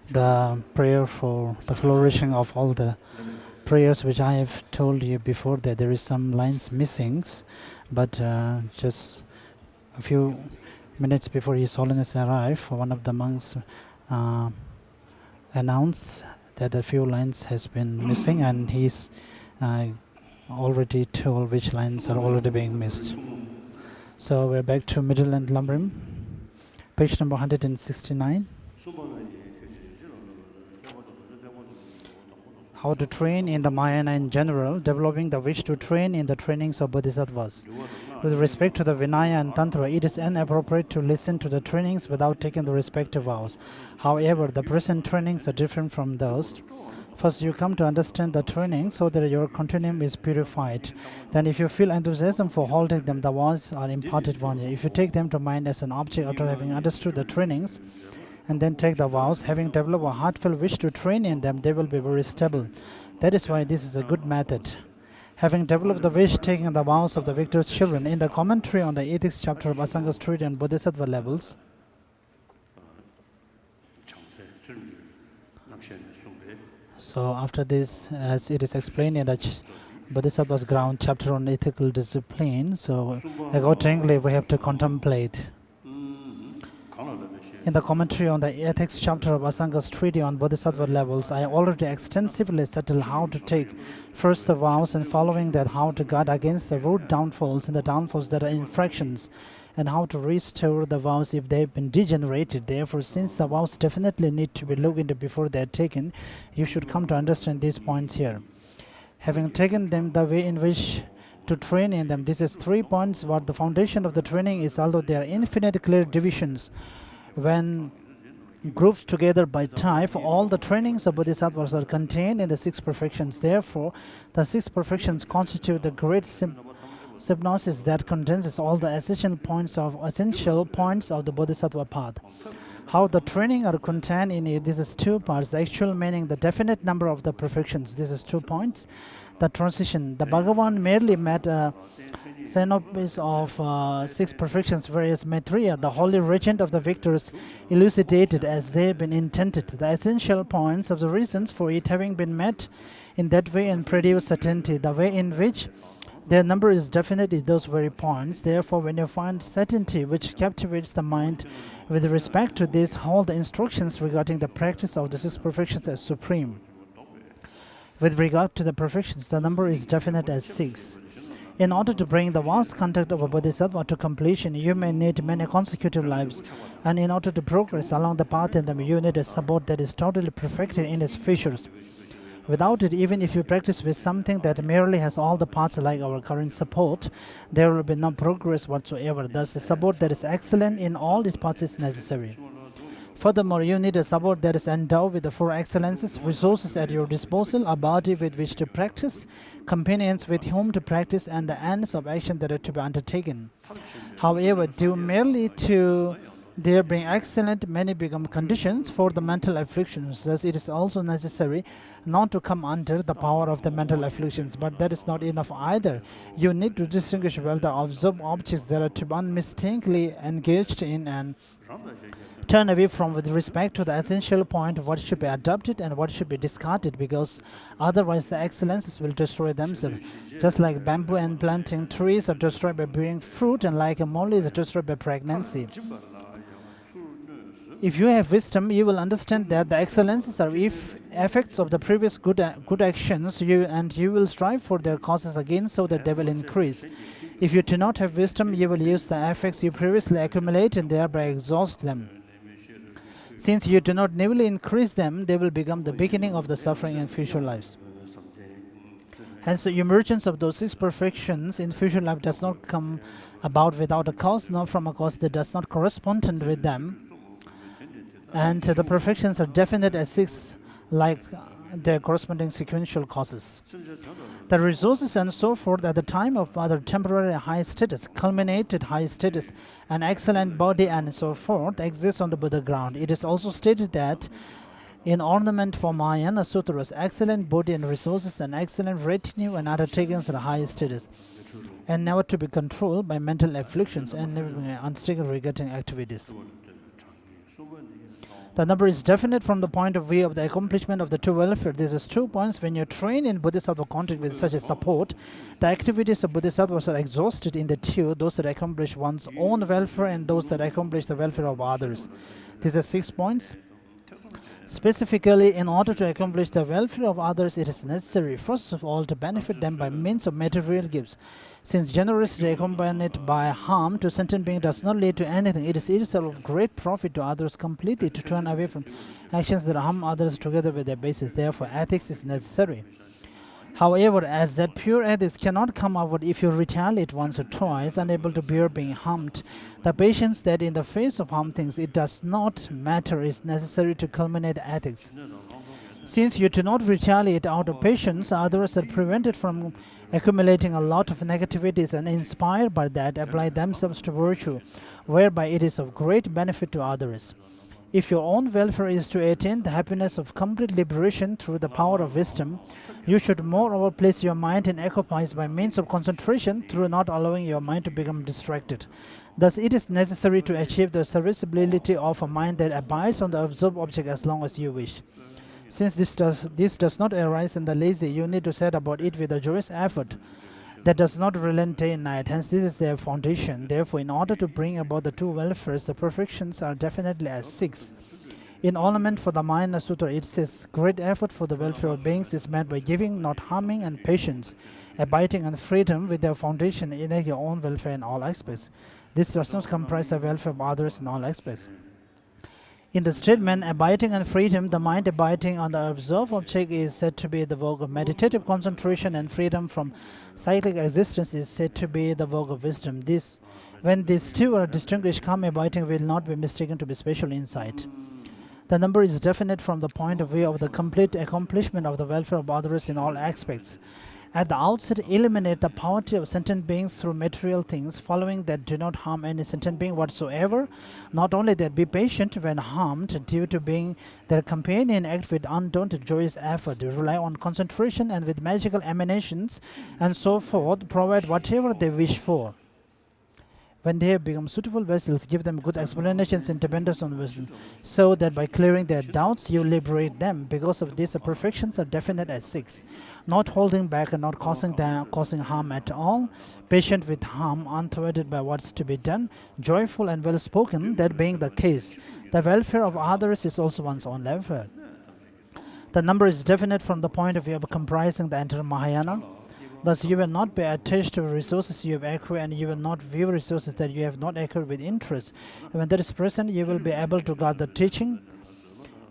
the prayer for the flourishing of all the prayers which I have told you before, that there is some lines missing, but just a few minutes before His Holiness arrived, one of the monks announced that a few lines has been missing, and he's already told which lines are already being missed. So we're back to Middle and Lamrim, page number 169. How to train in the Mahayana in general, developing the wish to train in the trainings of Bodhisattvas. With respect to the Vinaya and Tantra, it is inappropriate to listen to the trainings without taking the respective vows. However, the present trainings are different from those. First, you come to understand the training so that your continuum is purified. Then, if you feel enthusiasm for holding them, the vows are imparted one year. If you take them to mind as an object after having understood the trainings, and then take the vows, having developed a heartfelt wish to train in them, they will be very stable. That is why this is a good method. Having developed the wish, taking the vows of the victor's children, in the commentary on the ethics chapter of Asanga's treatise on Bodhisattva levels, so after this, as it is explained in the Bodhisattva's ground chapter on ethical discipline, so accordingly we have to contemplate. In the commentary on the ethics chapter of Asanga's treatise on Bodhisattva levels, I already extensively settled how to take first the vows, and following that how to guard against the root downfalls and the downfalls that are infractions, and how to restore the vows if they have been degenerated. Therefore, since the vows definitely need to be looked into before they are taken, you should come to understand these points here. Having taken them, the way in which to train in them. This is 3 points what the foundation of the training is, although there are infinite clear divisions. When grouped together by type, all the trainings of Bodhisattvas are contained in the 6 perfections. Therefore, the 6 perfections constitute the great synopsis that condenses all the essential points of the Bodhisattva path. How the training are contained in it, this is 2 parts. The actual meaning, the definite number of the perfections, this is 2 points. The transition, the Bhagavan merely met a synopsis of 6 perfections, whereas Maitreya, the holy regent of the victors, elucidated as they have been intended the essential points of the reasons for it having been met in that way and produce certainty. The way in which their number is definite is those very points. Therefore, when you find certainty which captivates the mind with respect to this, hold the instructions regarding the practice of the 6 perfections as supreme. With regard to the perfections, the number is definite as 6. In order to bring the vast conduct of a bodhisattva to completion, you may need many consecutive lives, and in order to progress along the path in them, you need a support that is totally perfected in its features. Without it, even if you practice with something that merely has all the parts like our current support, there will be no progress whatsoever. Thus, a support that is excellent in all its parts is necessary. Furthermore, you need a support that is endowed with the 4 excellences, resources at your disposal, a body with which to practice, companions with whom to practice, and the ends of action that are to be undertaken. However, due merely to their being excellent, many become conditions for the mental afflictions. Thus, it is also necessary not to come under the power of the mental afflictions. But that is not enough either. You need to distinguish well the observed objects that are to be unmistakably engaged in and turn away from with respect to the essential point of what should be adopted and what should be discarded, because otherwise the excellences will destroy themselves. Just like bamboo and planting trees are destroyed by bearing fruit, and like a mole is destroyed by pregnancy. If you have wisdom, you will understand that the excellences are effects of the previous good actions, and you will strive for their causes again so that they will increase. If you do not have wisdom, you will use the effects you previously accumulate and thereby exhaust them. Since you do not newly increase them, they will become the beginning of the suffering in future lives. Hence, the emergence of those 6 perfections in future life does not come about without a cause, nor from a cause that does not correspond with them. And the perfections are definite as 6, like their corresponding sequential causes. The resources and so forth at the time of other temporary high status, culminated high status, an excellent body and so forth exist on the Buddha ground. It is also stated that in ornament for Mahayana Sutras, excellent body and resources, and excellent retinue and undertakings are high status, and never to be controlled by mental afflictions and never unstable regretting activities. The number is definite from the point of view of the accomplishment of the two welfare. This is 2 points. When you train in Bodhisattva contact with such a support, the activities of Bodhisattvas are exhausted in the two, those that accomplish one's own welfare and those that accomplish the welfare of others. These are 6 points. Specifically, in order to accomplish the welfare of others, it is necessary, first of all, to benefit them by means of material gifts. Since generosity accompanied by harm to sentient being does not lead to anything, it is itself of great profit to others completely to turn away from actions that harm others together with their basis. Therefore, ethics is necessary. However, as that pure ethics cannot come about if you retaliate once or twice, unable to bear being harmed, the patience that in the face of harm thinks it does not matter is necessary to culminate ethics. Since you do not retaliate out of patience, others are prevented from accumulating a lot of negativities and inspired by that apply themselves to virtue, whereby it is of great benefit to others. If your own welfare is to attain the happiness of complete liberation through the power of wisdom, you should moreover place your mind in equipoise by means of concentration through not allowing your mind to become distracted. Thus, it is necessary to achieve the serviceability of a mind that abides on the observed object as long as you wish. Since this does not arise in the lazy, you need to set about it with a joyous effort that does not relent day and night. Hence, this is their foundation. Therefore, in order to bring about the two welfares, the perfections are definitely as 6. In Ornament for the Mahayana Sutra, it says, great effort for the welfare of beings is made by giving, not harming, and patience, abiding and freedom with their foundation in your own welfare in all aspects. This does not comprise the welfare of others in all aspects. In the statement, abiding and freedom, the mind abiding on the observed object is said to be the work of meditative concentration, and freedom from cyclic existence is said to be the work of wisdom. When these two are distinguished, calm abiding will not be mistaken to be special insight. The number is definite from the point of view of the complete accomplishment of the welfare of others in all aspects. At the outset, eliminate the poverty of sentient beings through material things, following that do not harm any sentient being whatsoever. Not only that, be patient when harmed due to being their companion, act with undaunted joyous effort, rely on concentration and with magical emanations and so forth, provide whatever they wish for. When they have become suitable vessels, give them good explanations and dependence on wisdom, so that by clearing their doubts, you liberate them. Because of this, the perfections are definite as 6. Not holding back and not causing harm at all, patient with harm, unthwarted by what's to be done, joyful and well-spoken, that being the case, the welfare of others is also one's own welfare. The number is definite from the point of view of comprising the entire Mahayana. Thus, you will not be attached to resources you have acquired, and you will not view resources that you have not acquired with interest. And when that is present, you will be able to guard the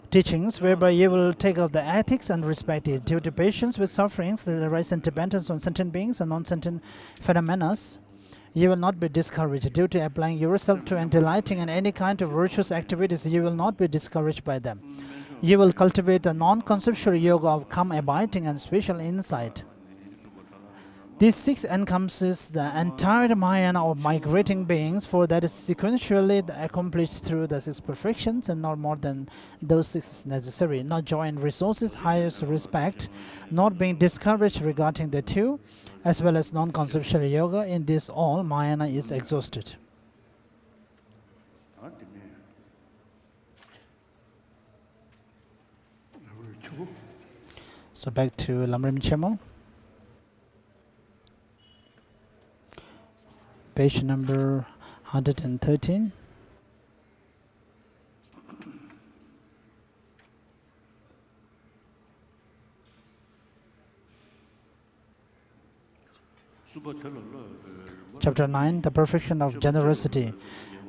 teachings, whereby you will take up the ethics and respect it. Due to patience with sufferings that arise in dependence on sentient beings and non-sentient phenomena, you will not be discouraged. Due to applying yourself to and delighting in any kind of virtuous activities, you will not be discouraged by them. You will cultivate the non-conceptual yoga of calm abiding and spatial insight. These 6 encompasses the entire Mahayana of migrating beings, for that is sequentially accomplished through the 6 perfections, and not more than those 6 is necessary. Not joy in resources, highest respect, not being discouraged regarding the 2, as well as non-conceptual yoga. In this all, Mahayana is exhausted. So back to Lamrim Chemo. Page number 113. Chapter 9, the perfection of generosity.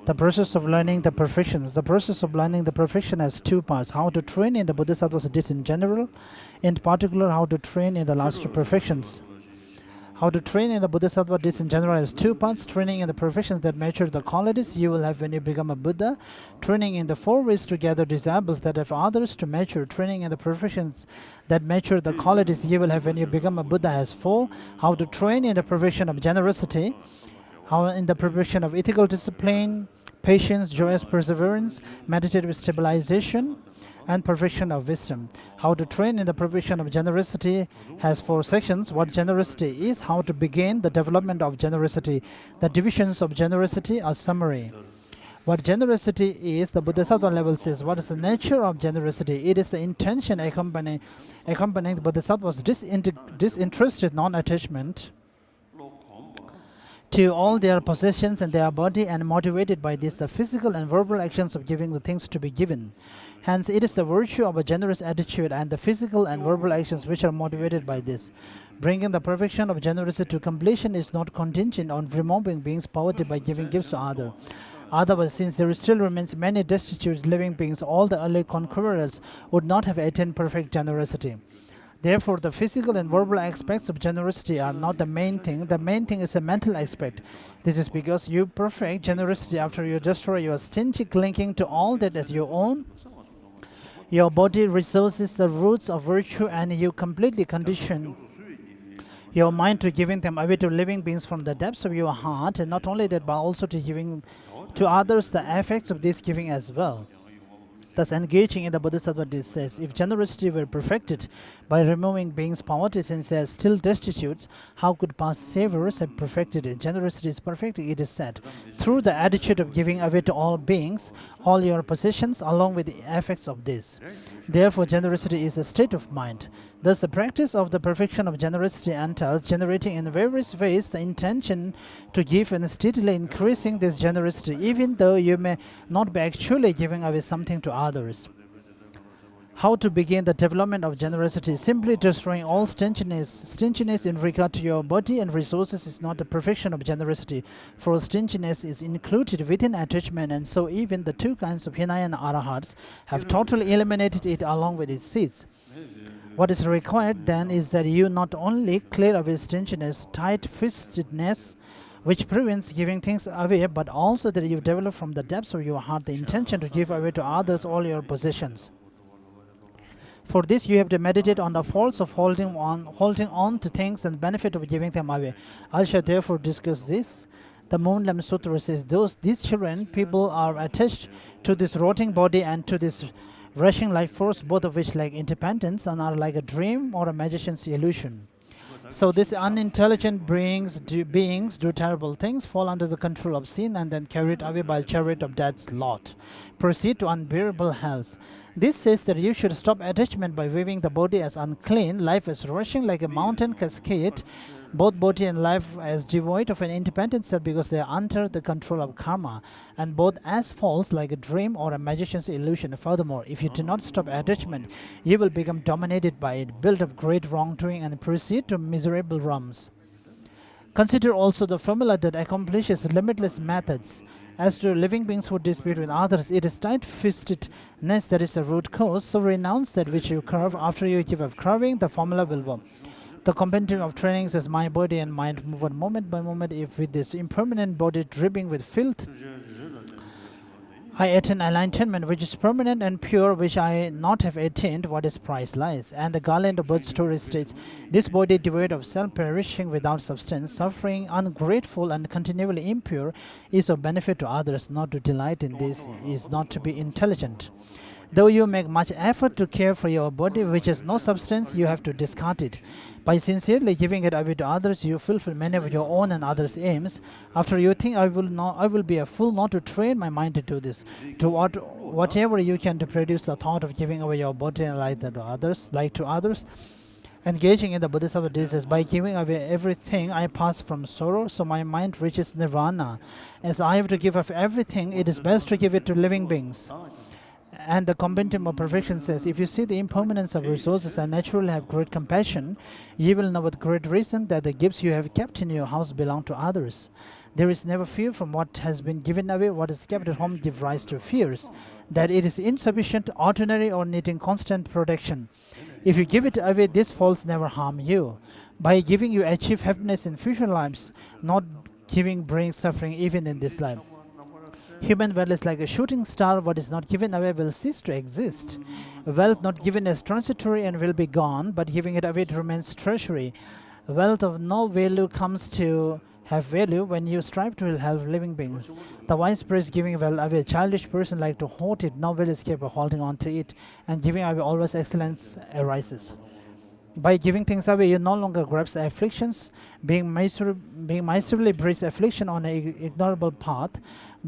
The process of learning the perfections. The process of learning the perfection has 2 parts. How to train in the Bodhisattva's deeds in general, in particular how to train in the last 2 perfections. How to train in the Bodhisattva deeds in general has 2 parts. Training in the perfections that mature the qualities you will have when you become a Buddha. Training in the 4 ways to gather disciples that have others to mature. Training in the perfections that mature the qualities you will have when you become a Buddha has 4. How to train in the perfection of generosity. How in the perfection of ethical discipline, patience, joyous perseverance, meditative stabilization, and perfection of wisdom. How to train in the perfection of generosity has 4 sections. What generosity is, how to begin the development of generosity, the divisions of generosity, a summary. What generosity is, the Bodhisattva level says, what is the nature of generosity? It is the intention accompanying the Bodhisattva's disinterested non-attachment to all their possessions and their body, and motivated by this, the physical and verbal actions of giving the things to be given. Hence, it is the virtue of a generous attitude and the physical and verbal actions which are motivated by this. Bringing the perfection of generosity to completion is not contingent on removing beings' poverty by giving gifts to others. Otherwise, since there still remains many destitute living beings, all the early conquerors would not have attained perfect generosity. Therefore, the physical and verbal aspects of generosity are not the main thing. The main thing is the mental aspect. This is because you perfect generosity after you destroy your stingy clinging to all that is your own, your body, resources, the roots of virtue, and you completely condition your mind to giving them away to living beings from the depths of your heart, and not only that, but also to giving to others the effects of this giving as well. Thus, engaging in the Bodhisattva, this says, if generosity were perfected by removing beings' poverty, since they are still destitute, how could past saviors have perfected it? Generosity is perfect, it is said, through the attitude of giving away to all beings, all your possessions, along with the effects of this. Therefore, generosity is a state of mind. Thus, the practice of the perfection of generosity entails generating in various ways the intention to give and steadily increasing this generosity, even though you may not be actually giving away something to others. How to begin the development of generosity? Simply destroying all stinginess. Stinginess in regard to your body and resources is not the perfection of generosity, for stinginess is included within attachment, and so even the two kinds of Hinayana Arahats have totally eliminated it along with its seeds. What is required then is that you not only clear away stinginess, tight-fistedness, which prevents giving things away, but also that you develop from the depths of your heart the intention to give away to others all your possessions. For this, you have to meditate on the faults of holding on to things and benefit of giving them away. I shall therefore discuss this. The Moonlam Sutra says, these children, people are attached to this rotting body and to this rushing life force, both of which lack independence and are like a dream or a magician's illusion. So these unintelligent beings do terrible things, fall under the control of sin, and then carried away by the chariot of death's lot, proceed to unbearable hells. This says that you should stop attachment by viewing the body as unclean, life as rushing like a mountain cascade, both body and life as devoid of an independent self because they are under the control of karma, and both as false like a dream or a magician's illusion. Furthermore, if you do not stop attachment, you will become dominated by it, build up great wrongdoing, and proceed to miserable realms. Consider also the formula that accomplishes limitless methods. As to living beings who dispute with others, it is tight-fistedness that is a root cause, so renounce that which you curve. After you give up curving, the formula will work. The compendium of training says, my body and mind move on moment by moment. If with this impermanent body dripping with filth, I attain enlightenment, which is permanent and pure, which I not have attained, what is price lies. And the Ganden of birth story states, this body devoid of self, perishing without substance, suffering, ungrateful, and continually impure, is of benefit to others. Not to delight in this is not to be intelligent. Though you make much effort to care for your body, which has no substance, you have to discard it. By sincerely giving it away to others, you fulfill many of your own and others' aims. After you think, I will be a fool not to train my mind to do this. Do whatever you can to produce the thought of giving away your body and life to others. Engaging in the Bodhisattva disease, by giving away everything, I pass from sorrow, so my mind reaches nirvana. As I have to give up everything, it is best to give it to living beings. And the compendium of perfection says, if you see the impermanence of resources and naturally have great compassion, you will know with great reason that the gifts you have kept in your house belong to others. There is never fear from what has been given away. What is kept at home gives rise to fears, that it is insufficient, ordinary, or needing constant protection. If you give it away, these faults never harm you. By giving, you achieve happiness in future lives. Not giving brings suffering even in this life. Human wealth is like a shooting star. What is not given away will cease to exist. Wealth not given is transitory and will be gone, but giving it away it remains treasury. Wealth of no value comes to have value when you strive to help living beings. The wise praise giving wealth away. A childish person like to hoard it, no will escape by holding on to it, and giving away always excellence arises. By giving things away, you no longer grasp afflictions. Being miserably breeds affliction on an ignorable path.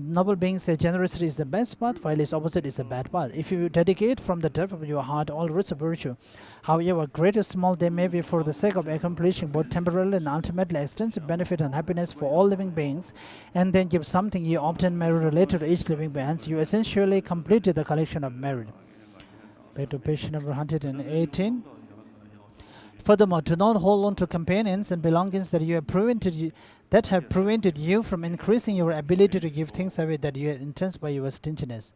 Noble beings say generosity is the best path, while its opposite is a bad path. If you dedicate from the depth of your heart all roots of virtue, however great or small they may be, for the sake of accomplishing both temporarily and ultimately extensive benefit and happiness for all living beings, and then give something you obtain merit related to each living being, you essentially completed the collection of merit. Back to page number 118. Furthermore, do not hold on to companions and belongings that have prevented you from increasing your ability to give things away that you had intense by your stinginess,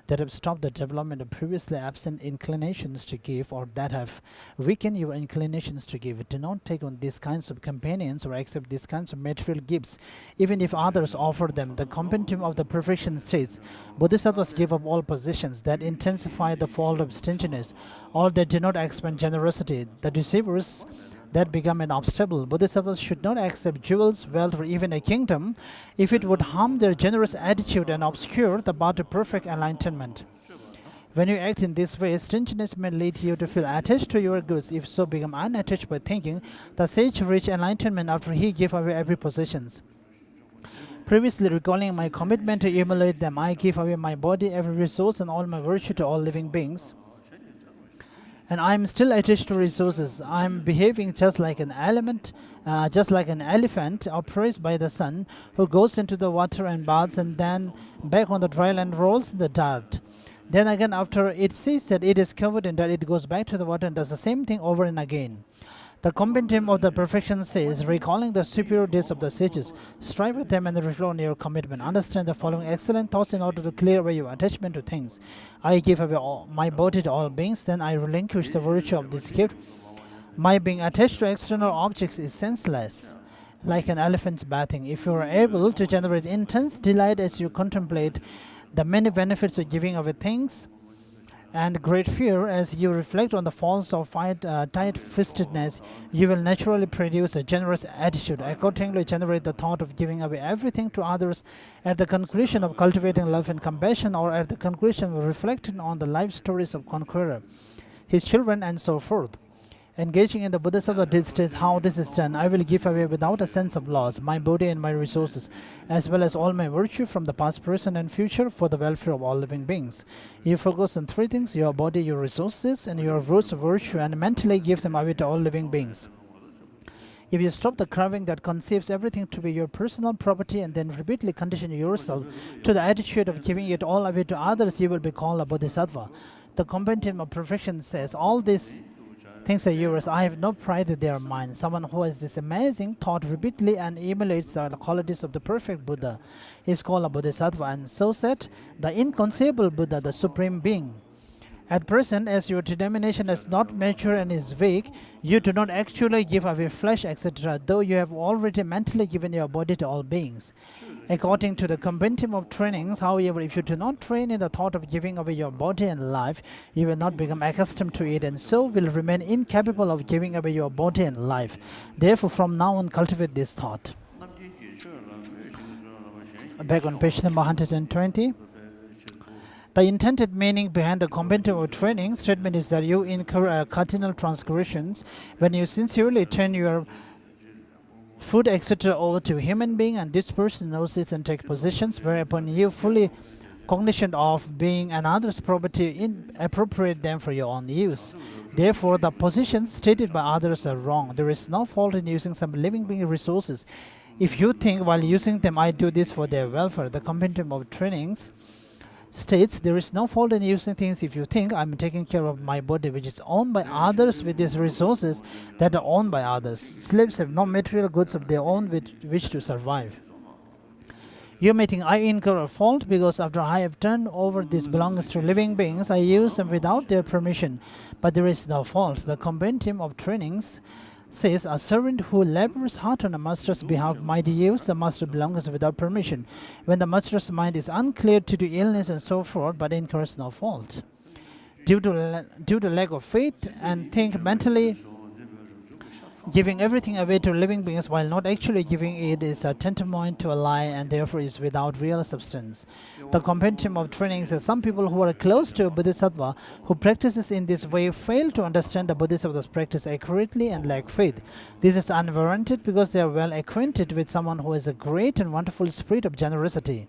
that have stopped the development of previously absent inclinations to give, or that have weakened your inclinations to give. Do not take on these kinds of companions or accept these kinds of material gifts, even if others offer them. The compendium of the perfection states, Bodhisattvas give up all possessions that intensify the fault of stinginess, or that do not expand generosity. The deceivers that become an obstacle. Bodhisattvas should not accept jewels, wealth, or even a kingdom if it would harm their generous attitude and obscure the path to perfect enlightenment. When you act in this way, stinginess may lead you to feel attached to your goods. If so, become unattached by thinking, the sage reached enlightenment after he gave away every possession. Previously recalling my commitment to emulate them, I give away my body, every resource, and all my virtue to all living beings. And I'm still attached to resources. I'm behaving just like an elephant oppressed by the sun, who goes into the water and baths and then back on the dry land rolls in the dirt. Then again, after it sees that it is covered in dirt, it goes back to the water and does the same thing over and again. The compendium of the perfection says, recalling the superior deeds of the sages, strive with them and reflect on your commitment. Understand the following excellent thoughts in order to clear away your attachment to things. I give away my body to all beings, then I relinquish the virtue of this gift. My being attached to external objects is senseless, like an elephant bathing. If you are able to generate intense delight as you contemplate the many benefits of giving away things, and great fear as you reflect on the faults of tight-fistedness, you will naturally produce a generous attitude. Accordingly, generate the thought of giving away everything to others at the conclusion of cultivating love and compassion, or at the conclusion of reflecting on the life stories of Conqueror, his children, and so forth. Engaging in the Bodhisattva states how this is done. I will give away without a sense of loss my body and my resources, as well as all my virtue from the past, present, and future for the welfare of all living beings. You focus on three things: your body, your resources, and your roots of virtue, and mentally give them away to all living beings. If you stop the craving that conceives everything to be your personal property and then repeatedly condition yourself to the attitude of giving it all away to others, you will be called a Bodhisattva. The compendium of perfection says, all these things are yours. I have no pride that they are mine. Someone who has this amazing thought repeatedly and emulates the qualities of the perfect Buddha is called a Bodhisattva, and so said the inconceivable Buddha, the Supreme Being. At present, as your determination is not mature and is vague, you do not actually give away flesh, etc., though you have already mentally given your body to all beings. According to the compendium of trainings, however, if you do not train in the thought of giving away your body and life, you will not become accustomed to it, and so will remain incapable of giving away your body and life. Therefore, from now on, cultivate this thought. Back on page number 120. The intended meaning behind the compendium of training statement is that you incur cardinal transgressions when you sincerely turn your food, etc., over to a human being, and this person knows it and takes possessions, whereupon you fully cognizant of being another's property, appropriate them for your own use. Therefore, the positions stated by others are wrong. There is no fault in using some living being resources if you think while using them, I do this for their welfare. The compendium of trainings states there is no fault in using things if you think I'm taking care of my body, which is owned by others, with these resources that are owned by others. Slaves have no material goods of their own with which to survive. You may think I incur a fault because after I have turned over these belongings to living beings, I use them without their permission. But there is no fault. The compendium of trainings says a servant who labors hard on a master's behalf might use the master belongings without permission, when the master's mind is unclear due to illness and so forth, but incurs no fault. Due to lack of faith and think mentally, giving everything away to living beings while not actually giving it is a tantamount to a lie, and therefore is without real substance. The compendium of training says some people who are close to a Bodhisattva who practices in this way fail to understand the Bodhisattva's practice accurately and lack faith. This is unwarranted because they are well acquainted with someone who has a great and wonderful spirit of generosity.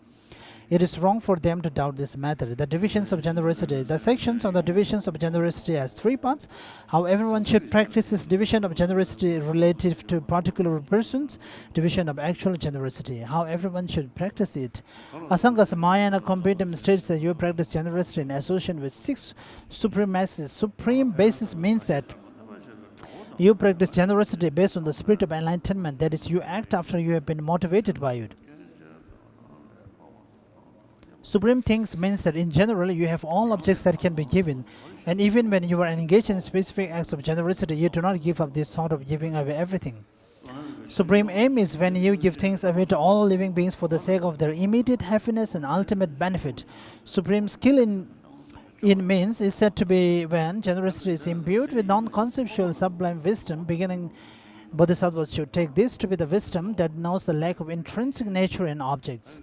It is wrong for them to doubt this method. The divisions of generosity. The sections on the divisions of generosity has 3 parts. How everyone should practice this division of generosity relative to particular persons. Division of actual generosity. How everyone should practice it. Asanga's Mayana Compendium states that you practice generosity in association with 6 supremacies. Supreme basis means that you practice generosity based on the spirit of enlightenment. That is, you act after you have been motivated by it. Supreme things means that in general you have all objects that can be given, and even when you are engaged in specific acts of generosity, you do not give up this thought of giving away everything. Supreme aim is when you give things away to all living beings for the sake of their immediate happiness and ultimate benefit. Supreme skill in means is said to be when generosity is imbued with non-conceptual sublime wisdom. Beginning Bodhisattvas should take this to be the wisdom that knows the lack of intrinsic nature in objects.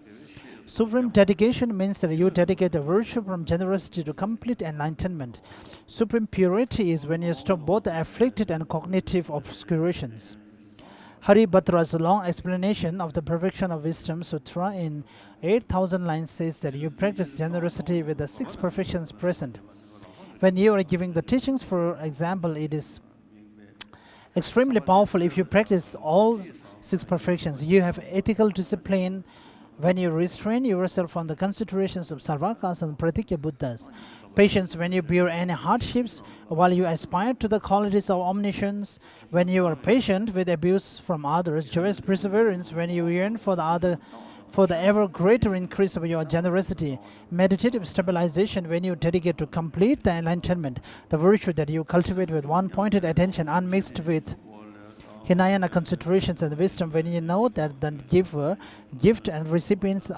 Supreme dedication means that you dedicate the virtue from generosity to complete enlightenment. Supreme purity is when you stop both the afflicted and cognitive obscurations. Haribhatra's long explanation of the perfection of wisdom sutra in 8,000 lines says that you practice generosity with the 6 perfections present. When you are giving the teachings, for example, it is extremely powerful if you practice all 6 perfections. You have ethical discipline when you restrain yourself from the considerations of Sarvakas and Pratikya Buddhas. Patience when you bear any hardships, while you aspire to the qualities of omniscience. When you are patient with abuse from others. Joyous perseverance when you yearn for the ever greater increase of your generosity. Meditative stabilization when you dedicate to complete the enlightenment, the virtue that you cultivate with one-pointed attention unmixed with Hinayana considerations and wisdom when you know that the gift and recipients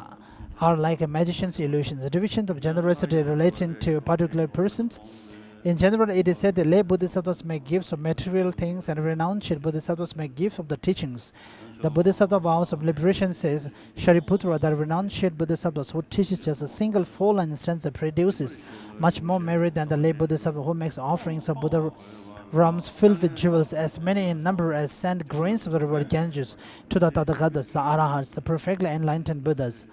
are like a magician's illusions. The divisions of generosity relating to particular persons. In general, it is said that lay bodhisattvas make gifts of material things and renounced bodhisattvas make gifts of the teachings. The Bodhisattva vows of liberation says, Shariputra, the renunciate bodhisattvas who teaches just a single 4-line stanza produces much more merit than the lay bodhisattva who makes offerings of Buddha realms filled with jewels, as many in number as sand grains of the river Ganges, to the Tathagatas, the Arahats, the perfectly enlightened Buddhas.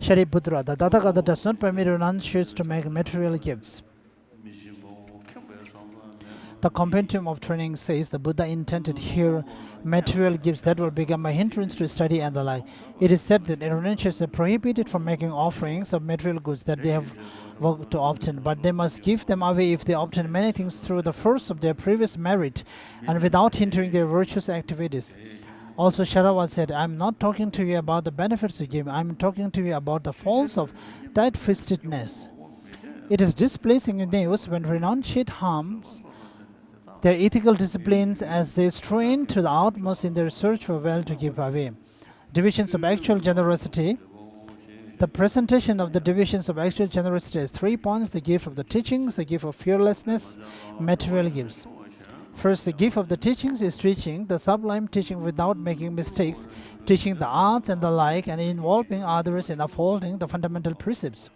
Shariputra, the Tathagata does not permit renunciates to make material gifts. The compendium of training says the Buddha intended here material gifts that will become a hindrance to study and the like. It is said that renunciates are prohibited from making offerings of material goods that they have worked to obtain, but they must give them away if they obtain many things through the force of their previous merit and without hindering their virtuous activities. Also, Sharava said, I am not talking to you about the benefits you give, I am talking to you about the faults of tight-fistedness. It is displacing news when renunciate harms their ethical disciplines as they strain to the utmost in their search for wealth to give away. Divisions of actual generosity. The presentation of the divisions of actual generosity has 3 points: the gift of the teachings, the gift of fearlessness, material gifts. First, the gift of the teachings is teaching the sublime teaching without making mistakes, teaching the arts and the like, and involving others in upholding the fundamental precepts.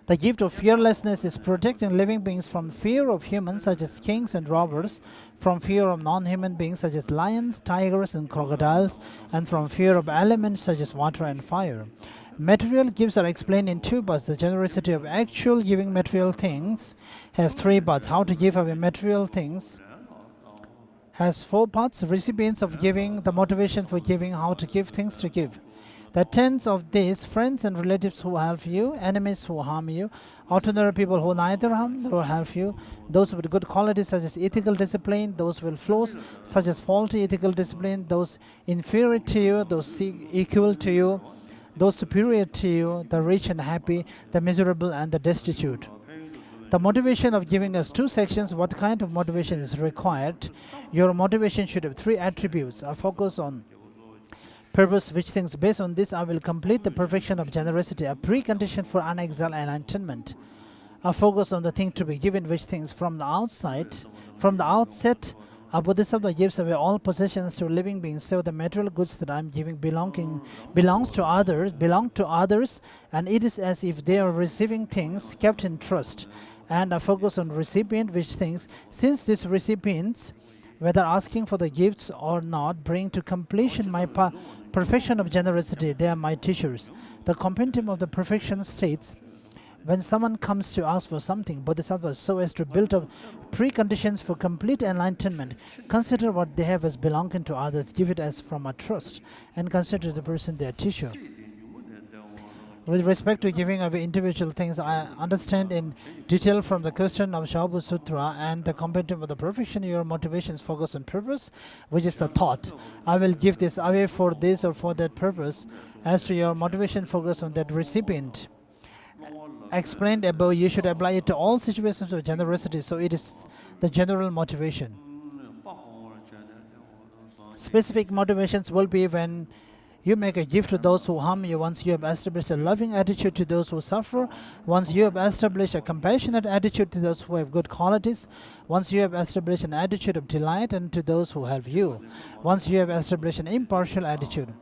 The gift of fearlessness is protecting living beings from fear of humans such as kings and robbers, from fear of non-human beings such as lions, tigers and crocodiles, and from fear of elements such as water and fire. Material gifts are explained in 2 parts. The generosity of actual giving material things has 3 parts. How to give away material things has 4 parts. Recipients of giving, the motivation for giving, how to give things to give. The tens of these, friends and relatives who help you, enemies who harm you, ordinary people who neither harm nor help you, those with good qualities such as ethical discipline, those with flaws such as faulty ethical discipline, those inferior to you, those equal to you, those superior to you, the rich and happy, the miserable and the destitute. The motivation of giving us 2 sections. What kind of motivation is required? Your motivation should have 3 attributes. A focus on purpose, which thinks based on this I will complete the perfection of generosity, a precondition for unexiled enlightenment. A focus on the thing to be given, which thinks from the outset, a bodhisattva gives away all possessions to living beings, so the material goods that I am giving belong to others, and it is as if they are receiving things kept in trust. And a focus on recipient, which thinks since these recipients whether asking for the gifts or not, bring to completion my perfection of generosity. They are my teachers. The compendium of the perfection states, when someone comes to ask for something, bodhisattvas, so as to build up preconditions for complete enlightenment, consider what they have as belonging to others, give it as from a trust, and consider the person their teacher. With respect to giving away individual things, I understand in detail from the question of Shaobu Sutra and the compendium of the perfection, your motivations focus on purpose, which is the thought. I will give this away for this or for that purpose. As to your motivation focus on that recipient, explained above, you should apply it to all situations of generosity, so it is the general motivation. Specific motivations will be when you make a gift to those who harm you, once you have established a loving attitude to those who suffer, once you have established a compassionate attitude to those who have good qualities, once you have established an attitude of delight and to those who help you, once you have established an impartial attitude.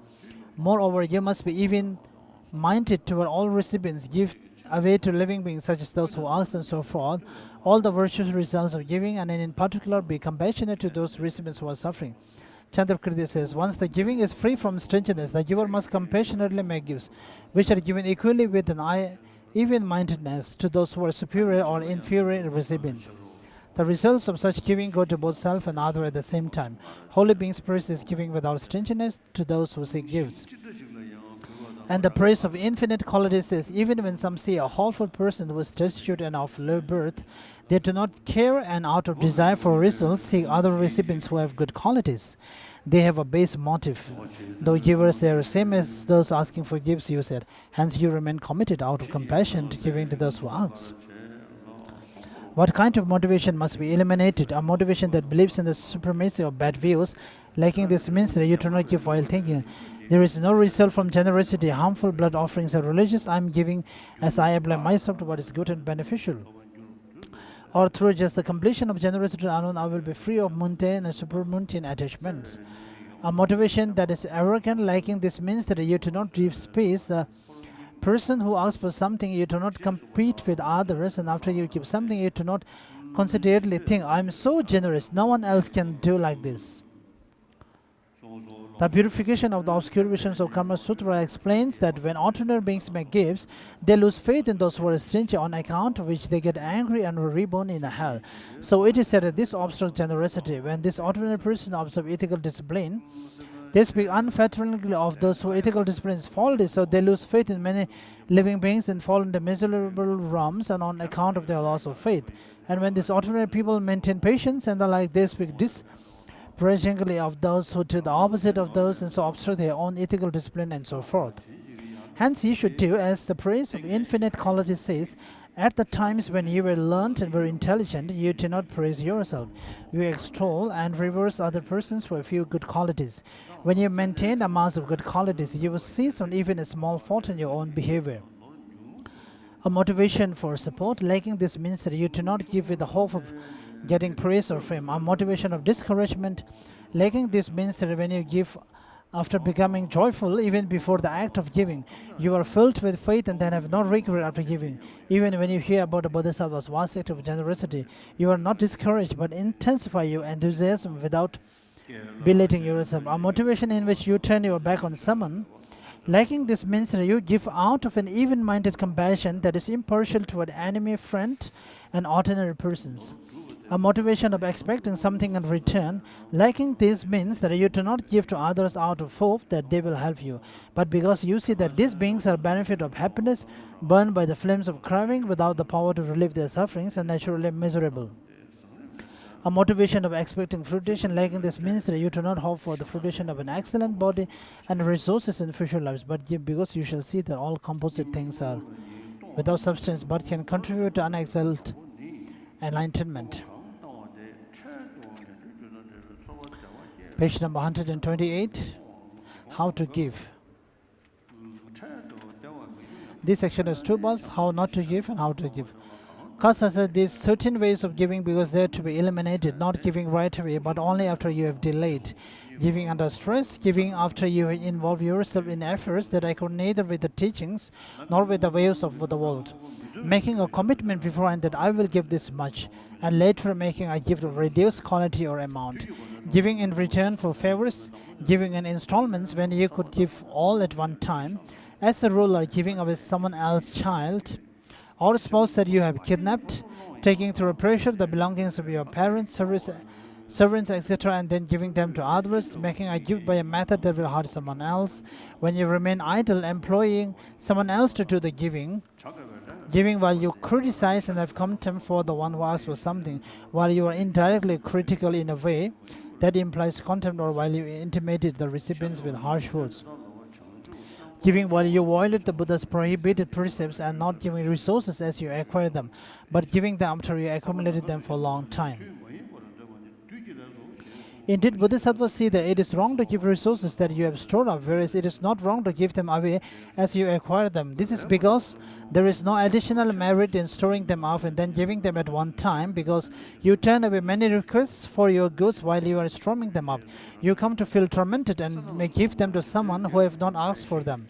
Moreover, you must be even-minded toward all recipients, give away to living beings such as those who ask and so forth, all the virtuous results of giving, and in particular be compassionate to those recipients who are suffering. Chandrakriti says, once the giving is free from stinginess, the giver must compassionately make gifts, which are given equally with an even-mindedness to those who are superior or inferior recipients. The results of such giving go to both self and other at the same time. Holy beings praise this giving without stinginess to those who seek gifts. And the praise of infinite qualities says, even when some see a wholesome person who is destitute and of low birth, they do not care and out of desire for results seek other recipients who have good qualities. They have a base motive. Though givers, they are the same as those asking for gifts, you said. Hence you remain committed out of compassion to giving to those who ask. What kind of motivation must be eliminated? A motivation that believes in the supremacy of bad views. Lacking this means that you do not give while thinking. There is no result from generosity. Harmful blood offerings are religious. I am giving as I apply myself to what is good and beneficial. Or through just the completion of generosity alone, I will be free of mundane and supermundane attachments. A motivation that is arrogant, lacking this means that you do not give space. The person who asks for something, you do not compete with others, and after you give something, you do not considerately think, I am so generous, no one else can do like this. The purification of the obscure visions of Karma Sutra explains that when ordinary beings make gifts, they lose faith in those who are stingy, on account of which they get angry and are reborn in hell. So it is said that this obstructs generosity. When this ordinary person observes ethical discipline, they speak unfetteringly of those whose ethical discipline is faulty, so they lose faith in many living beings and fall into miserable realms and on account of their loss of faith. And when these ordinary people maintain patience and the like, they speak disparagingly of those who do the opposite of those and so obstruct their own ethical discipline and so forth. Hence you should do as the praise of infinite quality says, at the times when you were learned and were intelligent, you do not praise yourself. You extol and reverse other persons for a few good qualities. When you maintain a mass of good qualities, you will seize on even a small fault in your own behavior. A motivation for support, lacking this means that you do not give with the hope of getting praise or fame. A motivation of discouragement, lacking this means that when you give after becoming joyful, even before the act of giving, you are filled with faith and then have no regret after giving. Even when you hear about a bodhisattva's vast act of generosity, you are not discouraged but intensify your enthusiasm without belating yourself. A motivation in which you turn your back on someone, lacking this means that you give out of an even-minded compassion that is impartial toward enemy, friend, and ordinary persons. A motivation of expecting something in return, lacking this means that you do not give to others out of hope that they will help you, but because you see that these beings are benefit of happiness, burned by the flames of craving without the power to relieve their sufferings and naturally miserable. A motivation of expecting fruition, lacking this means that you do not hope for the fruition of an excellent body and resources in future lives, but because you shall see that all composite things are without substance but can contribute to unexalted enlightenment. Page number 128, how to give. This section has two parts, how not to give and how to give. Kasa said these 13 ways of giving because they are to be eliminated, not giving right away, but only after you have delayed. Giving under stress, giving after you involve yourself in efforts that accord neither with the teachings nor with the ways of the world. Making a commitment beforehand that I will give this much, and later making a gift of reduced quality or amount. Giving in return for favors, giving in installments when you could give all at one time. As a ruler, giving away someone else's child or spouse that you have kidnapped, taking through pressure the belongings of your parents, servants, etc., and then giving them to others, making a gift by a method that will hurt someone else. When you remain idle, employing someone else to do the giving, giving while you criticize and have contempt for the one who asks for something, while you are indirectly critical in a way that implies contempt, or while you intimidate the recipients with harsh words. Giving while you violate the Buddha's prohibited precepts and not giving resources as you acquire them, but giving them after you accumulated them for a long time. Indeed, Bodhisattvas see that it is wrong to give resources that you have stored up, whereas it is not wrong to give them away as you acquire them. This is because there is no additional merit in storing them up and then giving them at one time, because you turn away many requests for your goods while you are storing them up. You come to feel tormented and may give them to someone who have not asked for them.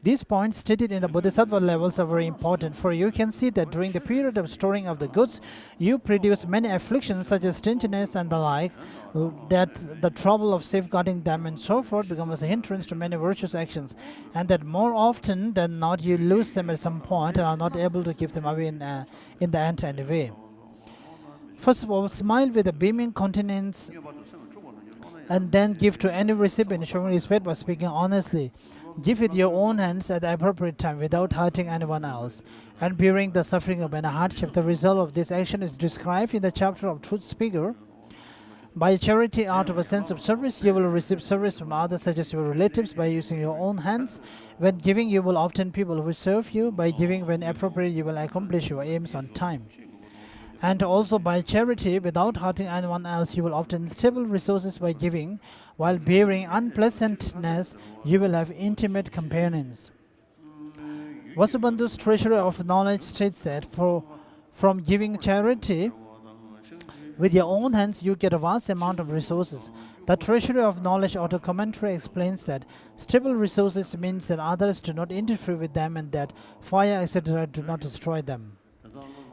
These points stated in the Bodhisattva levels are very important, for you can see that during the period of storing of the goods, you produce many afflictions such as stinginess and the like, that the trouble of safeguarding them and so forth becomes a hindrance to many virtuous actions, and that more often than not you lose them at some point and are not able to give them away in the end anyway. First of all, smile with a beaming countenance and then give to any recipient, showing respect by speaking honestly. Give with your own hands at the appropriate time without hurting anyone else and bearing the suffering of any hardship. The result of this action is described in the chapter of Truth Speaker. By charity, out of a sense of service, you will receive service from others, such as your relatives, by using your own hands. When giving, you will obtain people who serve you. By giving when appropriate, you will accomplish your aims on time. And also by charity, without hurting anyone else, you will obtain stable resources by giving. While bearing unpleasantness, you will have intimate companions. Vasubandhu's Treasury of Knowledge states that from giving charity, with your own hands, you get a vast amount of resources. The Treasury of Knowledge auto commentary explains that stable resources means that others do not interfere with them and that fire, etc., do not destroy them.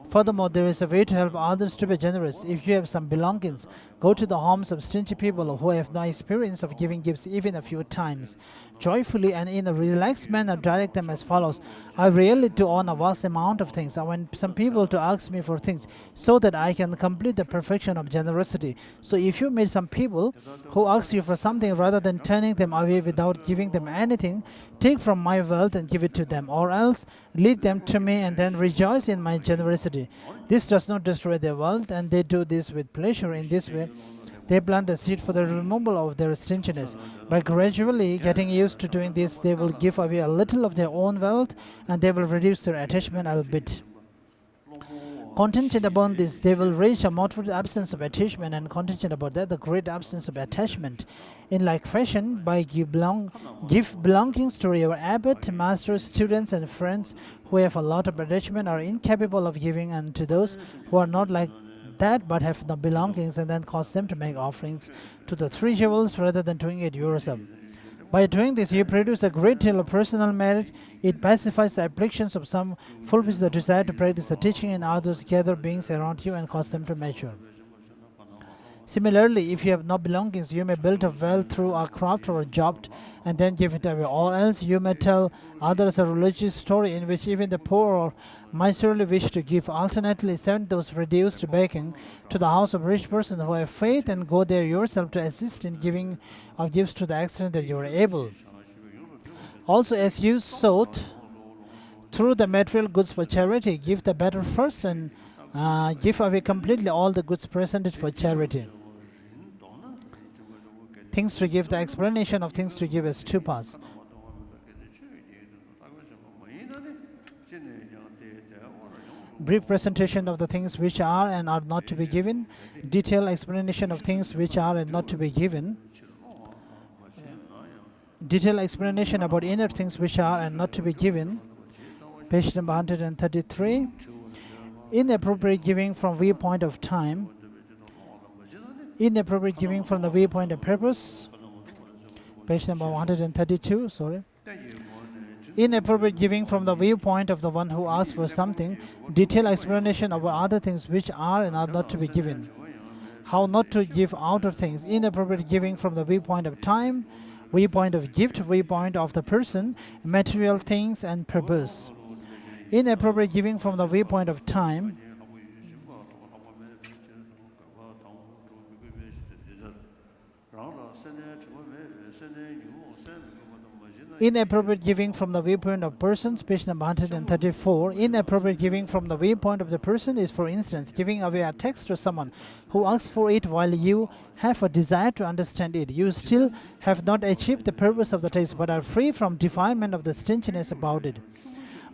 Furthermore, there is a way to help others to be generous. If you have some belongings, go to the homes of stingy people who have no experience of giving gifts even a few times. Joyfully and in a relaxed manner, direct them as follows. I really do own a vast amount of things. I want some people to ask me for things so that I can complete the perfection of generosity. So if you meet some people who ask you for something, rather than turning them away without giving them anything, take from my wealth and give it to them, or else lead them to me and then rejoice in my generosity. This does not destroy their wealth, and they do this with pleasure. In this way, they plant a seed for the removal of their stinginess. By gradually getting used to doing this, they will give away a little of their own wealth, and they will reduce their attachment a bit. Contingent upon this, they will reach a moderate absence of attachment, and contingent about that, the great absence of attachment. In like fashion, by give belongings to your abbot, masters, students, and friends who have a lot of attachment are incapable of giving, and to those who are not like that but have no belongings, and then cause them to make offerings to the three jewels rather than doing it yourself. By doing this, you produce a great deal of personal merit. It pacifies the afflictions of some, fulfills the desire to practice the teaching in others, gather beings around you, and cause them to mature. Similarly, if you have no belongings, you may build up wealth through a craft or a job and then give it away. Or else you may tell others a religious story in which even the poor or miserly wish to give. Alternately, send those reduced begging to the house of rich persons who have faith, and go there yourself to assist in giving of gifts to the extent that you are able. Also, as you sought through the material goods for charity, give the better first and give away completely all the goods presented for charity. Things to give. The explanation of things to give is two parts. Brief presentation of the things which are and are not to be given. Detailed explanation of things which are and not to be given. Detailed explanation about inner things which are and not to be given. Page number 133. Inappropriate giving from viewpoint of time. Inappropriate giving from the viewpoint of purpose. Page number 132, sorry. Inappropriate giving from the viewpoint of the one who asks for something. Detailed explanation about other things which are and are not to be given. How not to give outer things. Inappropriate giving from the viewpoint of time, viewpoint of gift, viewpoint of the person, material things and purpose. Inappropriate giving from the viewpoint of time. Inappropriate giving from the viewpoint of persons, page number 134. Inappropriate giving from the viewpoint of the person is, for instance, giving away a text to someone who asks for it while you have a desire to understand it. You still have not achieved the purpose of the text but are free from defilement of the stinginess about it.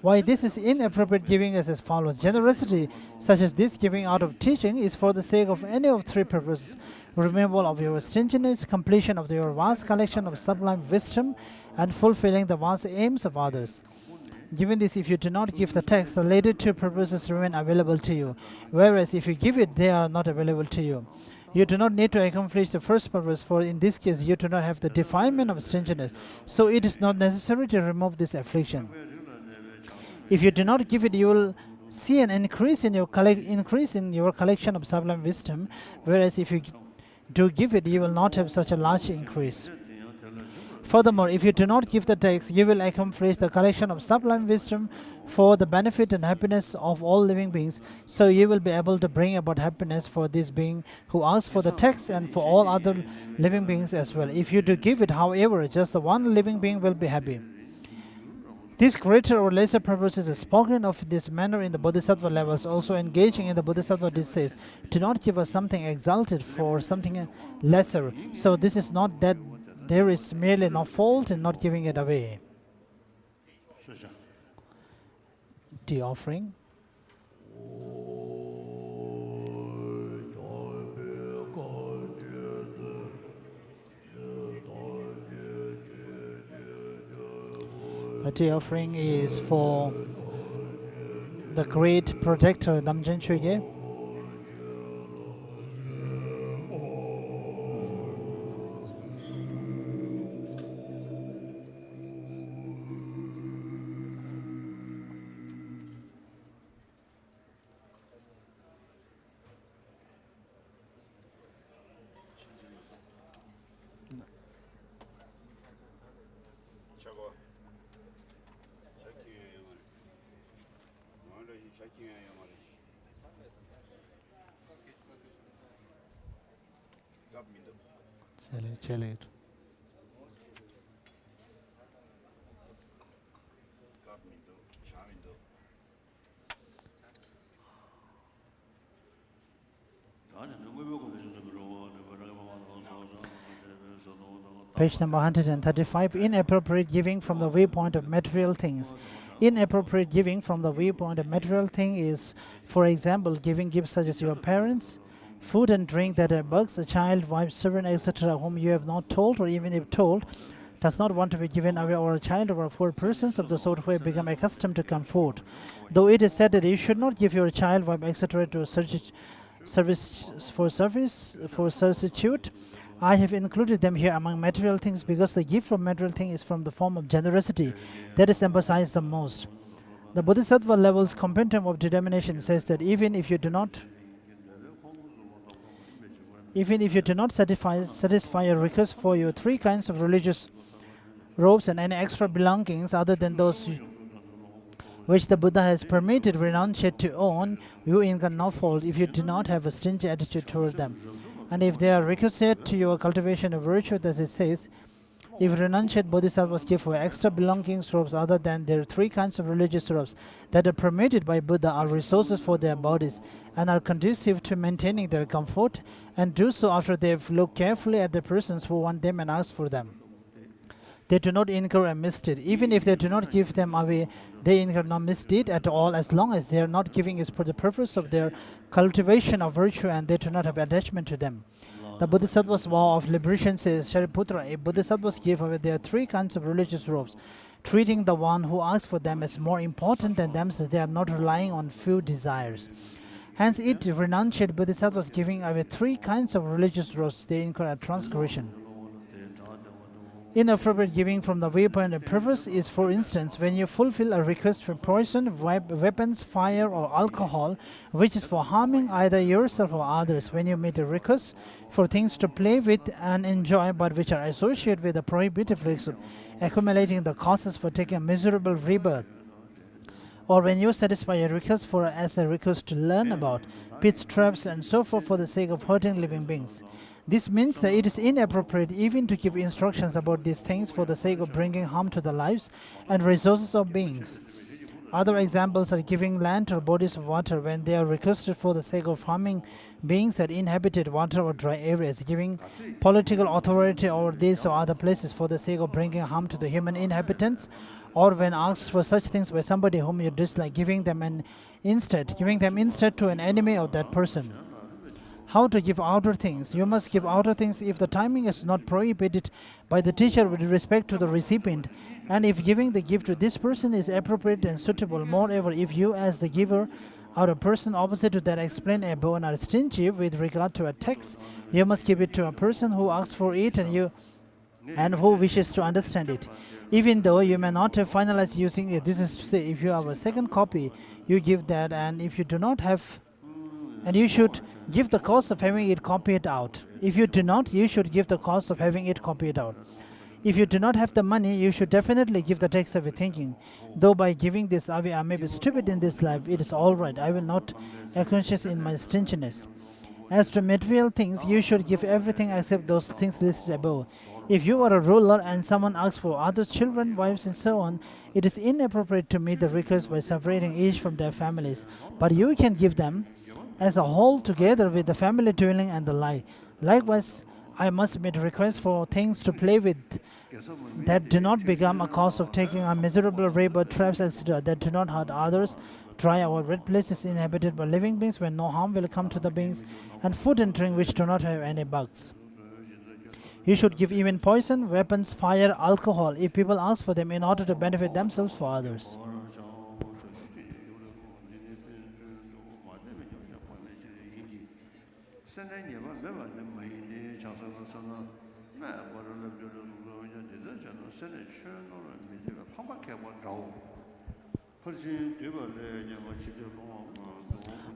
Why this is inappropriate giving is as follows. Generosity, such as this giving out of teaching, is for the sake of any of three purposes: removal of your stinginess, completion of your vast collection of sublime wisdom, and fulfilling the vast aims of others. Given this, if you do not give the text, the later two purposes remain available to you, whereas if you give it, they are not available to you. You do not need to accomplish the first purpose, for in this case you do not have the defilement of stinginess, so it is not necessary to remove this affliction. If you do not give it, you will see an increase in your collection of sublime wisdom, whereas if you do give it, you will not have such a large increase. Furthermore, if you do not give the text, you will accomplish the collection of sublime wisdom for the benefit and happiness of all living beings, so you will be able to bring about happiness for this being who asks for the text and for all other living beings as well. If you do give it, however, just the one living being will be happy. This greater or lesser purpose is spoken of this manner in the Bodhisattva levels. Also engaging in the Bodhisattva, this says, do not give us something exalted for something lesser. So this is not that there is merely no fault in not giving it away. Tea offering. The tea offering is for the great protector Namjen Choge. Chale. Page number 135. Inappropriate giving from the viewpoint of material things. Inappropriate giving from the viewpoint of material thing is, for example, giving gifts such as your parents, food and drink that are bugs, a child, wife, servant, etc., whom you have not told, or even if told, does not want to be given away, or a child or four persons of the sort who have become accustomed to comfort. Though it is said that you should not give your child, wife, etc., to for solicitude, I have included them here among material things because the gift from material thing is from the form of generosity that is emphasized the most. The Bodhisattva level's compendium of determination says that even if you do not satisfy your request for your three kinds of religious robes and any extra belongings other than those which the Buddha has permitted renunciate to own, you incur no fault if you do not have a stingy attitude toward them. And if they are requisite to your cultivation of virtue, as it says, if renunciate bodhisattvas give for extra belongings robes other than their three kinds of religious robes that are permitted by Buddha are resources for their bodies and are conducive to maintaining their comfort, and do so after they have looked carefully at the persons who want them and ask for them. They do not incur a misdeed. Even if they do not give them away, they incur no misdeed at all, as long as they are not giving is for the purpose of their cultivation of virtue and they do not have attachment to them. The Bodhisattva's vow of liberation says, Shariputra, if Bodhisattvas give away their three kinds of religious robes, treating the one who asks for them as more important than themselves. They are not relying on few desires. Hence, it renunciate bodhisattvas giving away three kinds of religious roads. They incur a transgression. Inappropriate giving from the viewpoint of purpose is, for instance, when you fulfill a request for poison, weapons, fire, or alcohol, which is for harming either yourself or others. When you make a request for things to play with and enjoy, but which are associated with the prohibitive risks, accumulating the causes for taking a miserable rebirth. Or when you satisfy a request for as a request to learn about pits, traps, and so forth for the sake of hurting living beings. This means that it is inappropriate even to give instructions about these things for the sake of bringing harm to the lives and resources of beings. Other examples are giving land or bodies of water when they are requested for the sake of harming beings that inhabited water or dry areas, giving political authority over these or other places for the sake of bringing harm to the human inhabitants, or when asked for such things by somebody whom you dislike, giving them instead to an enemy of that person. How to give outer things? You must give outer things if the timing is not prohibited by the teacher with respect to the recipient, and if giving the gift to this person is appropriate and suitable. Moreover, if you as the giver or a person opposite to that explained above and are stingy with regard to a text, you must give it to a person who asks for it and who wishes to understand it, even though you may not have finalized using it. This is to say, if you have a second copy, you give that, and if you do not have, and you should give the cost of having it copied out. If you do not, you should give the cost of having it copied out. If you do not have the money, you should definitely give the text away, thinking, though by giving this away I may be stupid in this life, it is all right, I will not unconscious in my stinginess. As to material things, you should give everything except those things listed above. If you are a ruler and someone asks for other children, wives, and so on, it is inappropriate to meet the request by separating each from their families, but you can give them as a whole together with the family dwelling and the like. Likewise, I must make requests for things to play with that do not become a cause of taking a miserable rebirth, traps, etc., that do not hurt others, dry or wet places inhabited by living beings where no harm will come to the beings, and food and drink which do not have any bugs. You should give even poison, weapons, fire, alcohol if people ask for them in order to benefit themselves for others.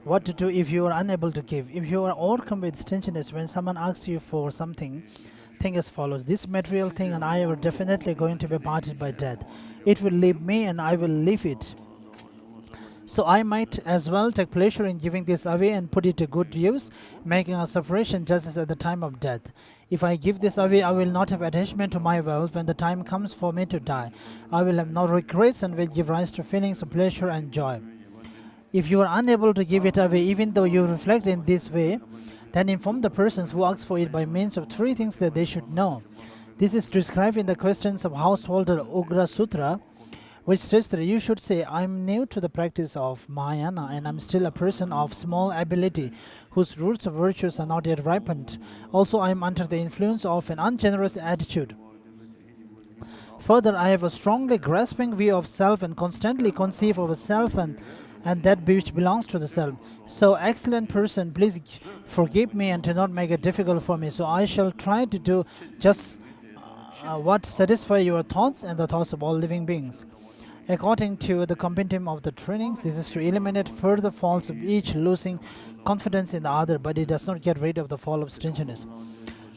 What to do if you are unable to give? If you are overcome with stinginess when someone asks you for something, think as follows: this material thing and I are definitely going to be parted by death. It will leave me and I will leave it. So I might as well take pleasure in giving this away and put it to good use, making a separation just as at the time of death. If I give this away, I will not have attachment to my wealth when the time comes for me to die. I will have no regrets and will give rise to feelings of pleasure and joy. If you are unable to give it away, even though you reflect in this way, then inform the persons who ask for it by means of three things that they should know. This is described in the Questions of Householder Ugra Sutra, which states that you should say, I am new to the practice of Mahayana and I am still a person of small ability, whose roots of virtues are not yet ripened. Also, I am under the influence of an ungenerous attitude. Further, I have a strongly grasping view of self and constantly conceive of a self and that which belongs to the self. So, excellent person, please forgive me and do not make it difficult for me. So, I shall try to do just what satisfy your thoughts and the thoughts of all living beings. According to the compendium of the trainings, this is to eliminate further faults of each, losing confidence in the other, but it does not get rid of the fault of stinginess.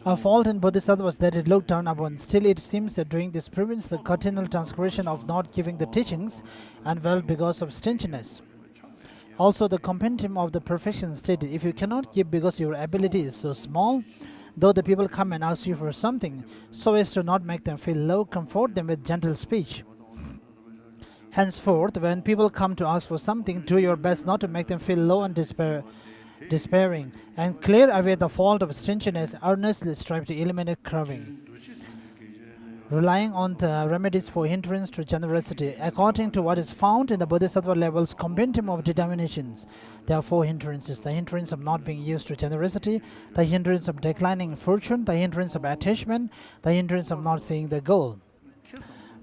A fault in bodhisattvas that it looked down upon. Still, it seems that doing this prevents the cardinal transgression of not giving the teachings, and well, because of stinginess. Also, the compendium of the perfection stated, if you cannot give because your ability is so small, though the people come and ask you for something, so as to not make them feel low, comfort them with gentle speech. Henceforth, when people come to ask for something, do your best not to make them feel low and despairing, and clear away the fault of stinginess. Earnestly strive to eliminate craving, relying on the remedies for hindrance to generosity. According to what is found in the Bodhisattva level's compendium of determinations, there are four hindrances: the hindrance of not being used to generosity, the hindrance of declining fortune, the hindrance of attachment, the hindrance of not seeing the goal.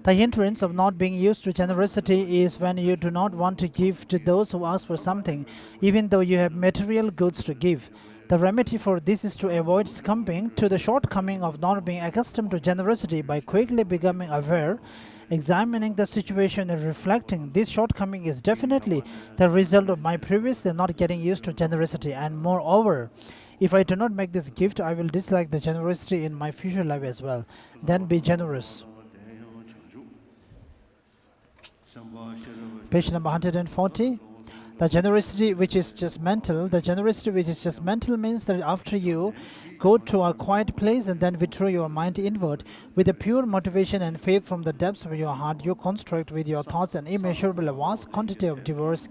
The hindrance of not being used to generosity is when you do not want to give to those who ask for something, even though you have material goods to give. The remedy for this is to avoid succumbing to the shortcoming of not being accustomed to generosity by quickly becoming aware, examining the situation and reflecting. This shortcoming is definitely the result of my previously not getting used to generosity, and moreover, if I do not make this gift, I will dislike the generosity in my future life as well. Then be generous. Page number 140. The generosity which is just mental means that after you go to a quiet place and then withdraw your mind inward with a pure motivation and faith from the depths of your heart, you construct with your thoughts an immeasurable vast quantity of diverse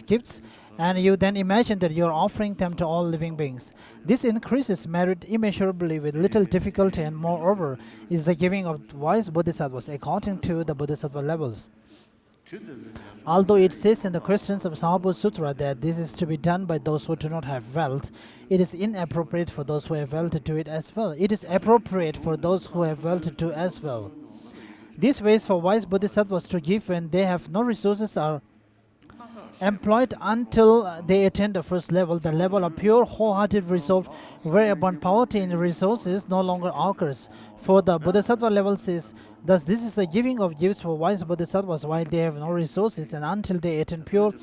gifts, and you then imagine that you are offering them to all living beings. This increases merit immeasurably with little difficulty, and moreover is the giving of wise bodhisattvas according to the bodhisattva levels. Although it says in the questions of Sarvabhuta Sutra that this is to be done by those who do not have wealth, it is inappropriate for those who have wealth to do it as well. It is appropriate for those who have wealth to do as well. These ways for wise bodhisattvas to give when they have no resources are employed until they attain the first level, the level of pure wholehearted resolve, whereupon poverty in resources no longer occurs. For the bodhisattva level says, thus this is the giving of gifts for wise bodhisattvas while they have no resources and until they attain pure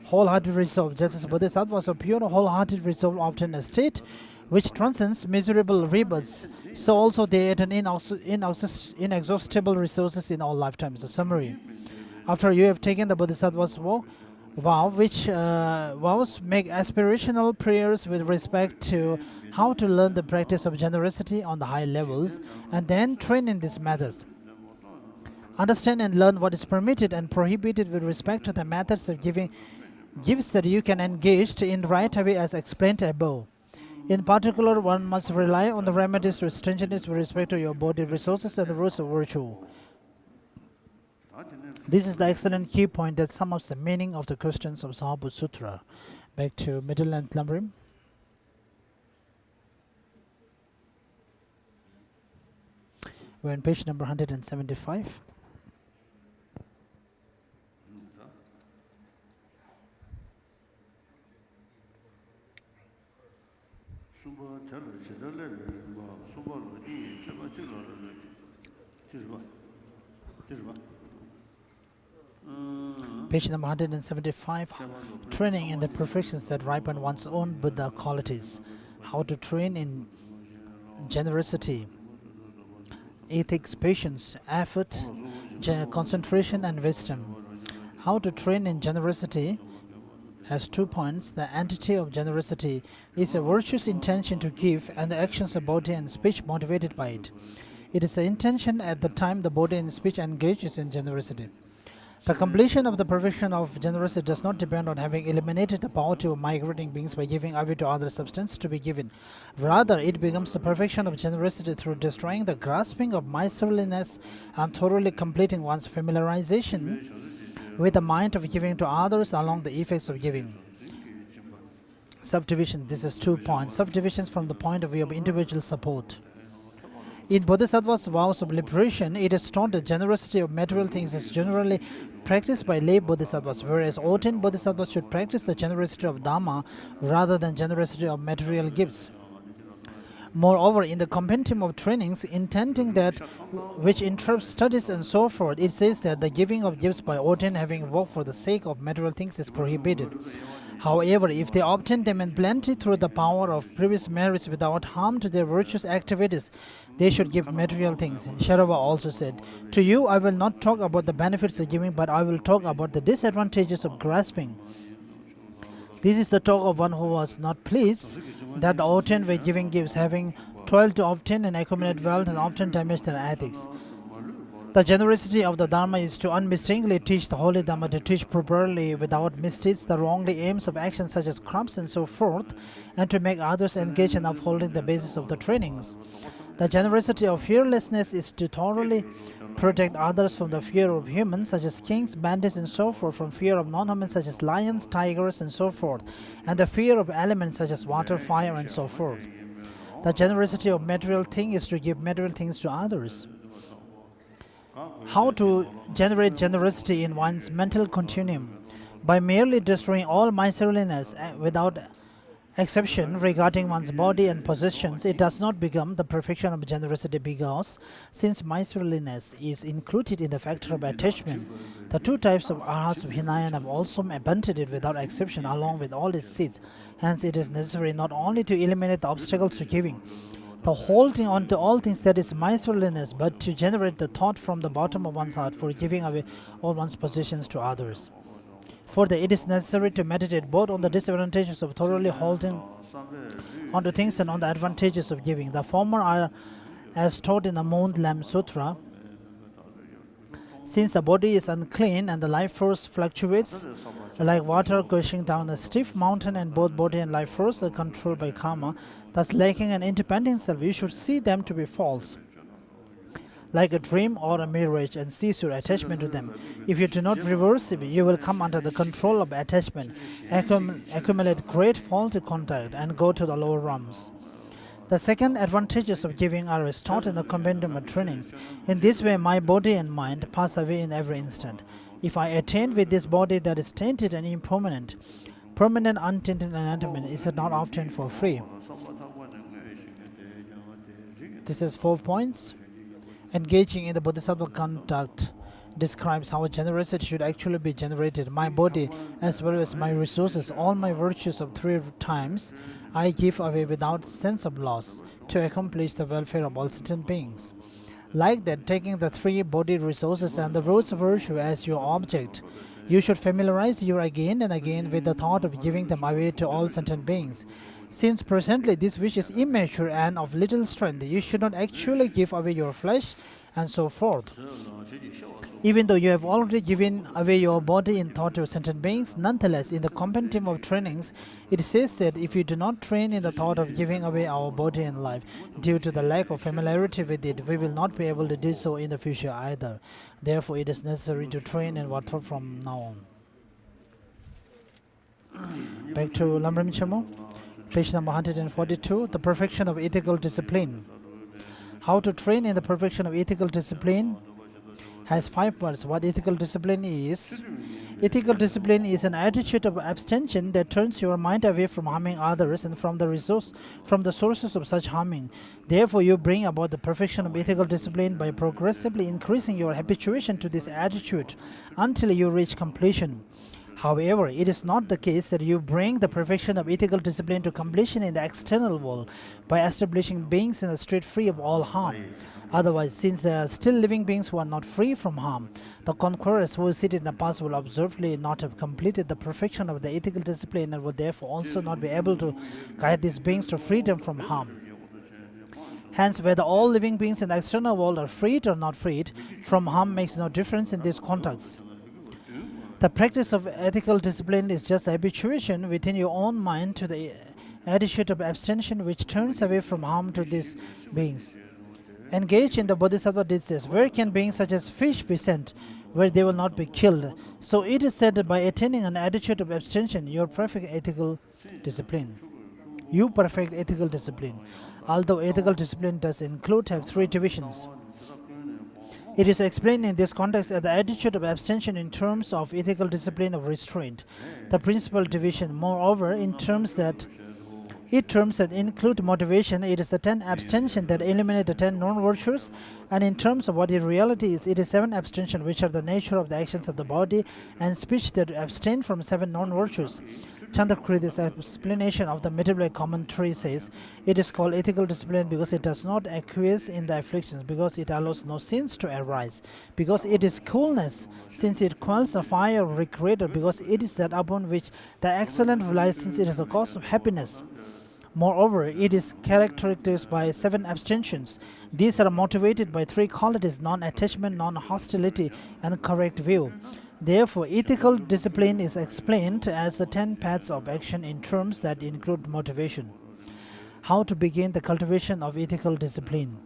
wholehearted resolve. Just as bodhisattvas of pure wholehearted resolve obtain a state which transcends miserable rebirths, so also they attain inexhaustible resources in all lifetimes. A summary. After you have taken the bodhisattva's vow, which vows make aspirational prayers with respect to how to learn the practice of generosity on the high levels, and then train in these methods. Understand and learn what is permitted and prohibited with respect to the methods of giving gifts that you can engage in right away as explained above. In particular, one must rely on the remedies to stringiness with respect to your body resources and the roots of virtue. This is the excellent key point that sums up the meaning of the questions of Sarvabhuta Sutra. Back to middle length Lamrim. We're on page number 175. Page number 175. Training in the perfections that ripen one's own Buddha qualities. How to train in generosity, ethics, patience, effort, concentration, and wisdom. How to train in generosity has 2 points. The entity of generosity is a virtuous intention to give, and the actions of body and speech motivated by it. It is the intention at the time the body and speech engages in generosity. The completion of the perfection of generosity does not depend on having eliminated the poverty of migrating beings by giving away to other substance to be given. Rather, it becomes the perfection of generosity through destroying the grasping of miserliness and thoroughly completing one's familiarization with the mind of giving to others along the effects of giving. Subdivision. This is 2 points. Subdivisions from the point of view of individual support. In Bodhisattva's vows of liberation, it is taught that generosity of material things is generally practiced by lay bodhisattvas, whereas ordained bodhisattvas should practice the generosity of Dhamma rather than generosity of material gifts. Moreover, in the compendium of trainings, intending that which interrupts studies and so forth, it says that the giving of gifts by ordained having worked for the sake of material things is prohibited. However, if they obtain them in plenty through the power of previous merits without harm to their virtuous activities, they should give material things. Sharava also said, "To you I will not talk about the benefits of giving, but I will talk about the disadvantages of grasping." This is the talk of one who was not pleased that the ordained way giving gifts, having toiled to obtain and accumulate wealth, and often damage their ethics. The generosity of the Dharma is to unmistakably teach the holy Dharma, to teach properly without mistakes the wrongly aims of actions such as crimes and so forth, and to make others engage in upholding the basis of the trainings. The generosity of fearlessness is to thoroughly protect others from the fear of humans such as kings, bandits, and so forth, from fear of non-humans such as lions, tigers, and so forth, and the fear of elements such as water, fire, and so forth. The generosity of material things is to give material things to others. How to generate generosity in one's mental continuum. By merely destroying all miserliness without exception regarding one's body and possessions, it does not become the perfection of generosity because, since miserliness is included in the factor of attachment, the two types of arhats of Hinayan have also abandoned it without exception along with all its seeds. Hence, it is necessary not only to eliminate the obstacles to giving, the holding on to all things that is miserliness, but to generate the thought from the bottom of one's heart for giving away all one's possessions to others. Further, it is necessary to meditate both on the disadvantages of thoroughly holding onto things and on the advantages of giving. The former are as taught in the Mundgod Sutra. Since the body is unclean and the life force fluctuates like water gushing down a stiff mountain, and both body and life force are controlled by karma, thus lacking an independent self, you should see them to be false, like a dream or a mirage, and cease your attachment to them. If you do not reverse it, you will come under the control of attachment, accumulate great faulty contact, and go to the lower realms. The second advantages of giving are as taught in the compendium of trainings. In this way, my body and mind pass away in every instant. If I attain with this body that is tainted and impermanent, permanent untainted enlightenment is not obtained for free. This is 4 points. Engaging in the Bodhisattva conduct describes how generosity should actually be generated. My body, as well as my resources, all my virtues of 3 times, I give away without sense of loss to accomplish the welfare of all sentient beings. Like that, taking the 3 body resources and the roots of virtue as your object, you should familiarize you again and again with the thought of giving them away to all sentient beings. Since presently this wish is immature and of little strength, you should not actually give away your flesh and so forth. Even though you have already given away your body in thought to sentient beings, nonetheless, in the compendium of trainings, it says that if you do not train in the thought of giving away our body and life, due to the lack of familiarity with it, we will not be able to do so in the future either. Therefore, it is necessary to train in what thought from now on. Back to Lamrim Chamu. Page number 142, the perfection of ethical discipline. How to train in the perfection of ethical discipline has 5 parts. What ethical discipline is? Ethical discipline is an attitude of abstention that turns your mind away from harming others and from the sources of such harming. Therefore, you bring about the perfection of ethical discipline by progressively increasing your habituation to this attitude until you reach completion. However, it is not the case that you bring the perfection of ethical discipline to completion in the external world by establishing beings in a state free of all harm. Otherwise, since there are still living beings who are not free from harm, the conquerors who sit in the past will observably not have completed the perfection of the ethical discipline and would therefore also not be able to guide these beings to freedom from harm. Hence, whether all living beings in the external world are freed or not freed from harm makes no difference in this context. The practice of ethical discipline is just habituation within your own mind to the attitude of abstention which turns away from harm to these beings. Engage in the Bodhisattva discourse. Where can beings such as fish be sent, where they will not be killed? So it is said that by attaining an attitude of abstention, you perfect ethical discipline. You perfect ethical discipline. Although ethical discipline does have 3 divisions. It is explained in this context as the attitude of abstention in terms of ethical discipline of restraint, the principal division. Moreover, in terms that include motivation, it is the 10 abstention that eliminate the 10 non-virtues, and in terms of what in reality is, it is 7 abstention which are the nature of the actions of the body and speech that abstain from 7 non-virtues. Chandrakri's explanation of the Middle commentary says, it is called ethical discipline because it does not acquiesce in the afflictions, because it allows no sins to arise, because it is coolness, since it quells the fire of regret, because it is that upon which the excellent relies, since it is a cause of happiness. Moreover, it is characterized by 7 abstentions. These are motivated by 3 qualities: non-attachment, non-hostility, and correct view. Therefore, ethical discipline is explained as the 10 paths of action in terms that include motivation. How to begin the cultivation of ethical discipline?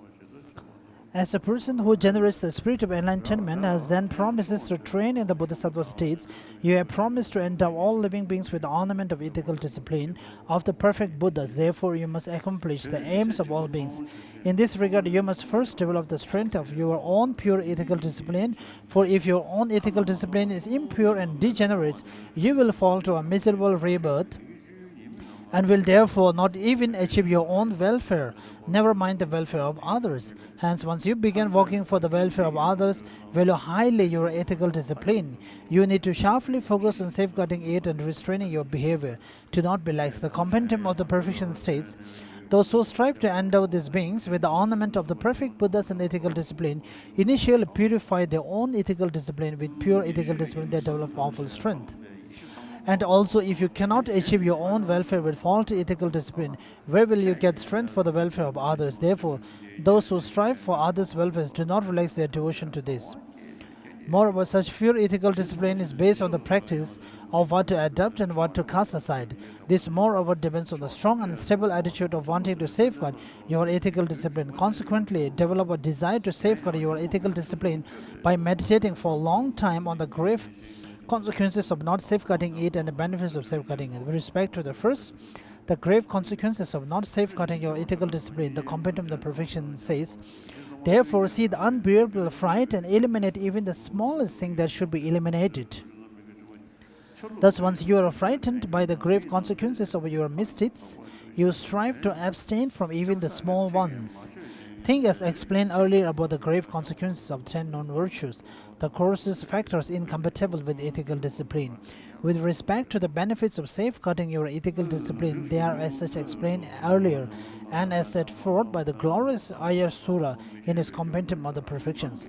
As a person who generates the spirit of enlightenment has then promises to train in the Bodhisattva states, you have promised to endow all living beings with the ornament of ethical discipline of the perfect Buddhas. Therefore, you must accomplish the aims of all beings. In this regard, you must first develop the strength of your own pure ethical discipline, for if your own ethical discipline is impure and degenerate, you will fall to a miserable rebirth and will therefore not even achieve your own welfare, never mind the welfare of others. Hence, once you begin working for the welfare of others, value highly your ethical discipline. You need to sharply focus on safeguarding it and restraining your behavior. Do not be lax. The compendium of the perfection states, those who strive to endow these beings with the ornament of the perfect Buddhas and ethical discipline initially purify their own ethical discipline. With pure ethical discipline, they develop powerful strength. And also, if you cannot achieve your own welfare with faulty ethical discipline, where will you get strength for the welfare of others? Therefore, those who strive for others' welfare do not relax their devotion to this. Moreover, such pure ethical discipline is based on the practice of what to adopt and what to cast aside. This, moreover, depends on the strong and stable attitude of wanting to safeguard your ethical discipline. Consequently, develop a desire to safeguard your ethical discipline by meditating for a long time on the grave consequences of not safeguarding it and the benefits of safeguarding it. With respect to the first, the grave consequences of not safeguarding your ethical discipline, the compendium of the perfection says, therefore see the unbearable fright and eliminate even the smallest thing that should be eliminated. Thus, once you are frightened by the grave consequences of your misdeeds, you strive to abstain from even the small ones. Think as explained earlier about the grave consequences of 10 non-virtues, the causes factors incompatible with ethical discipline. With respect to the benefits of safeguarding your ethical discipline, they are as such explained earlier and as set forth by the glorious Ayar Sura in his compendium of the perfections.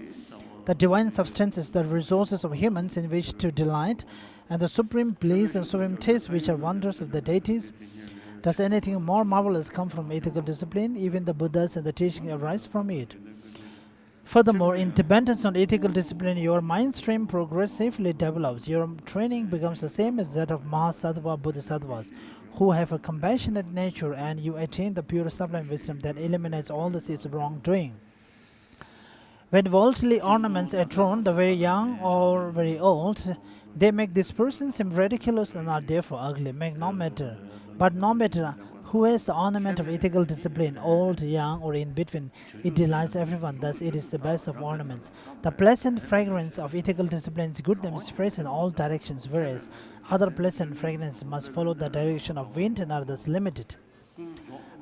The divine substances, the resources of humans in which to delight, and the supreme bliss and supreme taste which are wonders of the deities. Does anything more marvelous come from ethical discipline? Even the Buddhas and the teaching arise from it. Furthermore, in dependence on ethical discipline, your mind stream progressively develops. Your training becomes the same as that of Mahasattva Bodhisattvas, who have a compassionate nature, and you attain the pure sublime wisdom that eliminates all the seeds of wrongdoing. When worldly ornaments adorn the very young or very old, they make this person seem ridiculous and are therefore ugly. Make no matter. But no matter who has the ornament of ethical discipline, old, young, or in between, it delights everyone. Thus, it is the best of ornaments. The pleasant fragrance of ethical discipline's goodness spreads in all directions, whereas other pleasant fragrances must follow the direction of wind and are thus limited.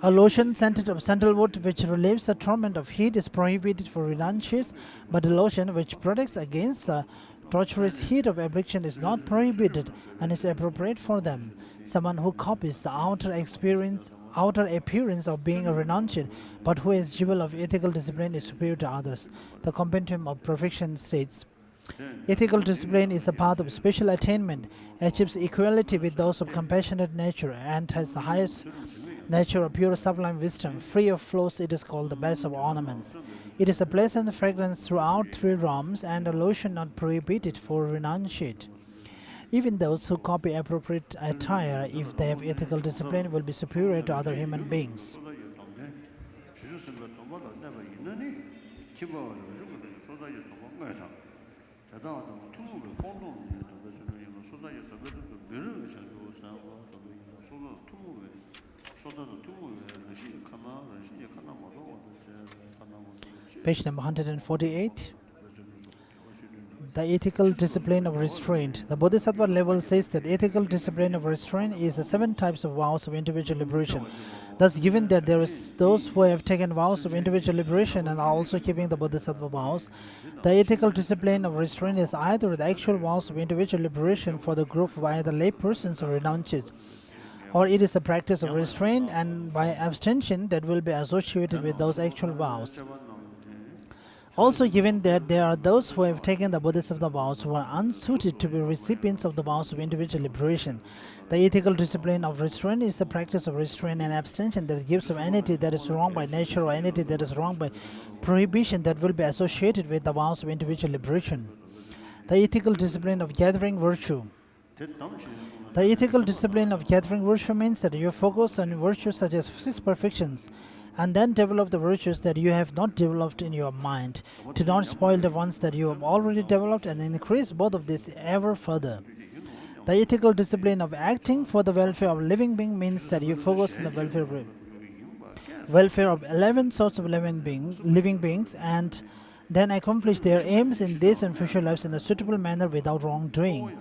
A lotion scented of sandalwood which relieves the torment of heat is prohibited for renunciates, but a lotion which protects against the torturous heat of affliction is not prohibited and is appropriate for them. Someone who copies the outer appearance of being a renunciate, but who is jewel of ethical discipline, is superior to others. The compendium of perfection states, ethical discipline is the path of special attainment, achieves equality with those of compassionate nature, and has the highest nature of pure sublime wisdom. Free of flaws, it is called the best of ornaments. It is a pleasant fragrance throughout 3 realms, and a lotion not prohibited for renunciate. Even those who copy appropriate attire, if they have ethical discipline, will be superior to other human beings. Page number 148. The ethical discipline of restraint. The Bodhisattva level says that ethical discipline of restraint is the 7 types of vows of individual liberation. Thus, given that there is those who have taken vows of individual liberation and are also keeping the Bodhisattva vows, the ethical discipline of restraint is either the actual vows of individual liberation for the group of either lay persons or renunciates, or it is a practice of restraint and by abstention that will be associated with those actual vows. Also, given that there are those who have taken the Bodhisattva vows who are unsuited to be recipients of the vows of individual liberation, the ethical discipline of restraint is the practice of restraint and abstention that gives of anything that is wrong by nature or anything that is wrong by prohibition that will be associated with the vows of individual liberation. The ethical discipline of gathering virtue. The ethical discipline of gathering virtue means that you focus on virtues such as 6 perfections, and then develop the virtues that you have not developed in your mind. Do not spoil the ones that you have already developed, and increase both of these ever further. The ethical discipline of acting for the welfare of living being means that you focus on the welfare of 11 sorts of living beings, and then accomplish their aims in this and future lives in a suitable manner without wrongdoing.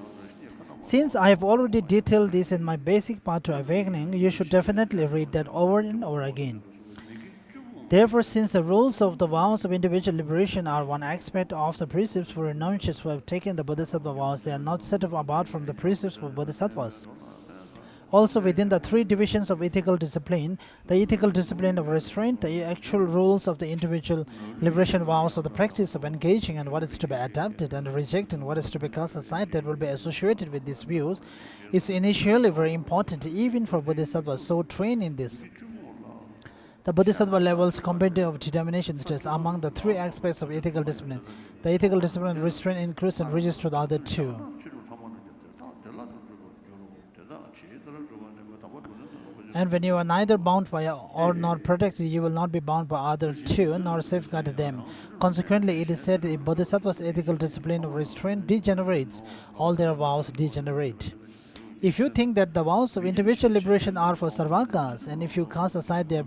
Since I have already detailed this in my basic path to awakening, you should definitely read that over and over again. Therefore, since the rules of the vows of individual liberation are one aspect of the precepts for renunciates who have taken the Bodhisattva vows, they are not set apart from the precepts for Bodhisattvas. Also, within the three divisions of ethical discipline, the ethical discipline of restraint, the actual rules of the individual liberation vows, or the practice of engaging and what is to be adopted and rejecting what is to be cast aside that will be associated with these views, is initially very important even for Bodhisattvas so trained in this. The Bodhisattva levels compendium of determination states among the three aspects of ethical discipline. The ethical discipline of restraint includes and reaches to the other two. And when you are neither bound by or nor protected, you will not be bound by other two, nor safeguard them. Consequently, it is said that if Bodhisattva's ethical discipline of restraint degenerates, all their vows degenerate. If you think that the vows of individual liberation are for sarvakas, and if you cast aside their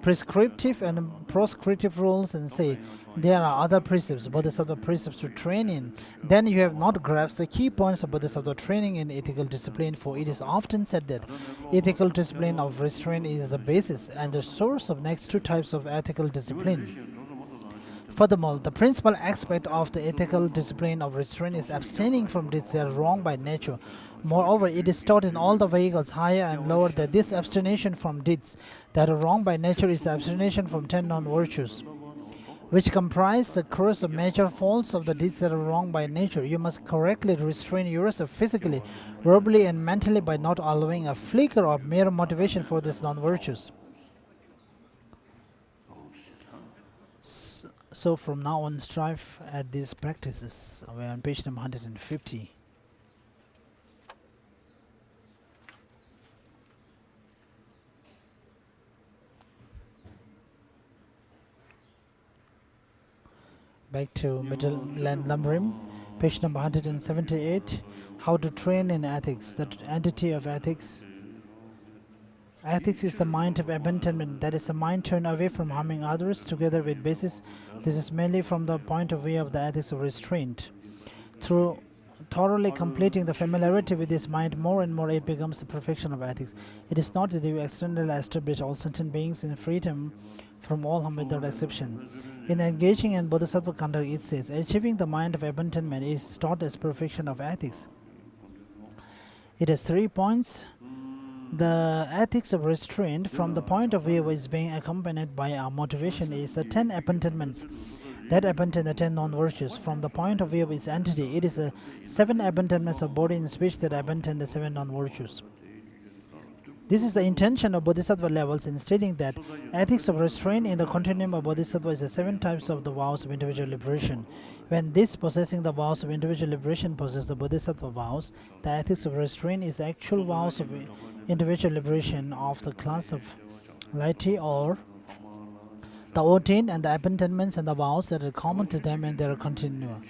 prescriptive and proscriptive rules and say, there are other precepts, Bodhisattva precepts to train in, then you have not grasped the key points of Bodhisattva training in ethical discipline, for it is often said that ethical discipline of restraint is the basis and the source of next two types of ethical discipline. Furthermore, the principal aspect of the ethical discipline of restraint is abstaining from deeds that are wrong by nature. Moreover, it is taught in all the vehicles higher and lower that this abstination from deeds that are wrong by nature is the abstination from 10 non-virtues, which comprise the course of major faults of the deeds that are wrong by nature. You must correctly restrain yourself physically, verbally, and mentally by not allowing a flicker of mere motivation for these non-virtues. So from now on, strive at these practices. We are on page number 150. Back to Midland Lamrim, page number 178. How to train in ethics, the entity of ethics. Ethics is the mind of abandonment, that is, the mind turned away from harming others together with basis. This is mainly from the point of view of the ethics of restraint. Through thoroughly completing the familiarity with this mind, more and more it becomes the perfection of ethics. It is not that you externally establish all sentient beings in freedom from all harm without exception. In engaging in Bodhisattva conduct, it says, achieving the mind of abandonment is taught as perfection of ethics. It has 3 points. The ethics of restraint, from the point of view, is being accompanied by our motivation, is the 10 abandonments that abandon the 10 non-virtues. From the point of view of its entity, it is the 7 abandonments of body and speech that abandon the 7 non-virtues. This is the intention of Bodhisattva levels in stating that ethics of restraint in the continuum of Bodhisattva is the 7 types of the vows of individual liberation. When this possessing the vows of individual liberation possess the Bodhisattva vows, the ethics of restraint is the actual vows of individual liberation of the class of laity, or the ordained, and the abandonments and the vows that are common to them and their continuum.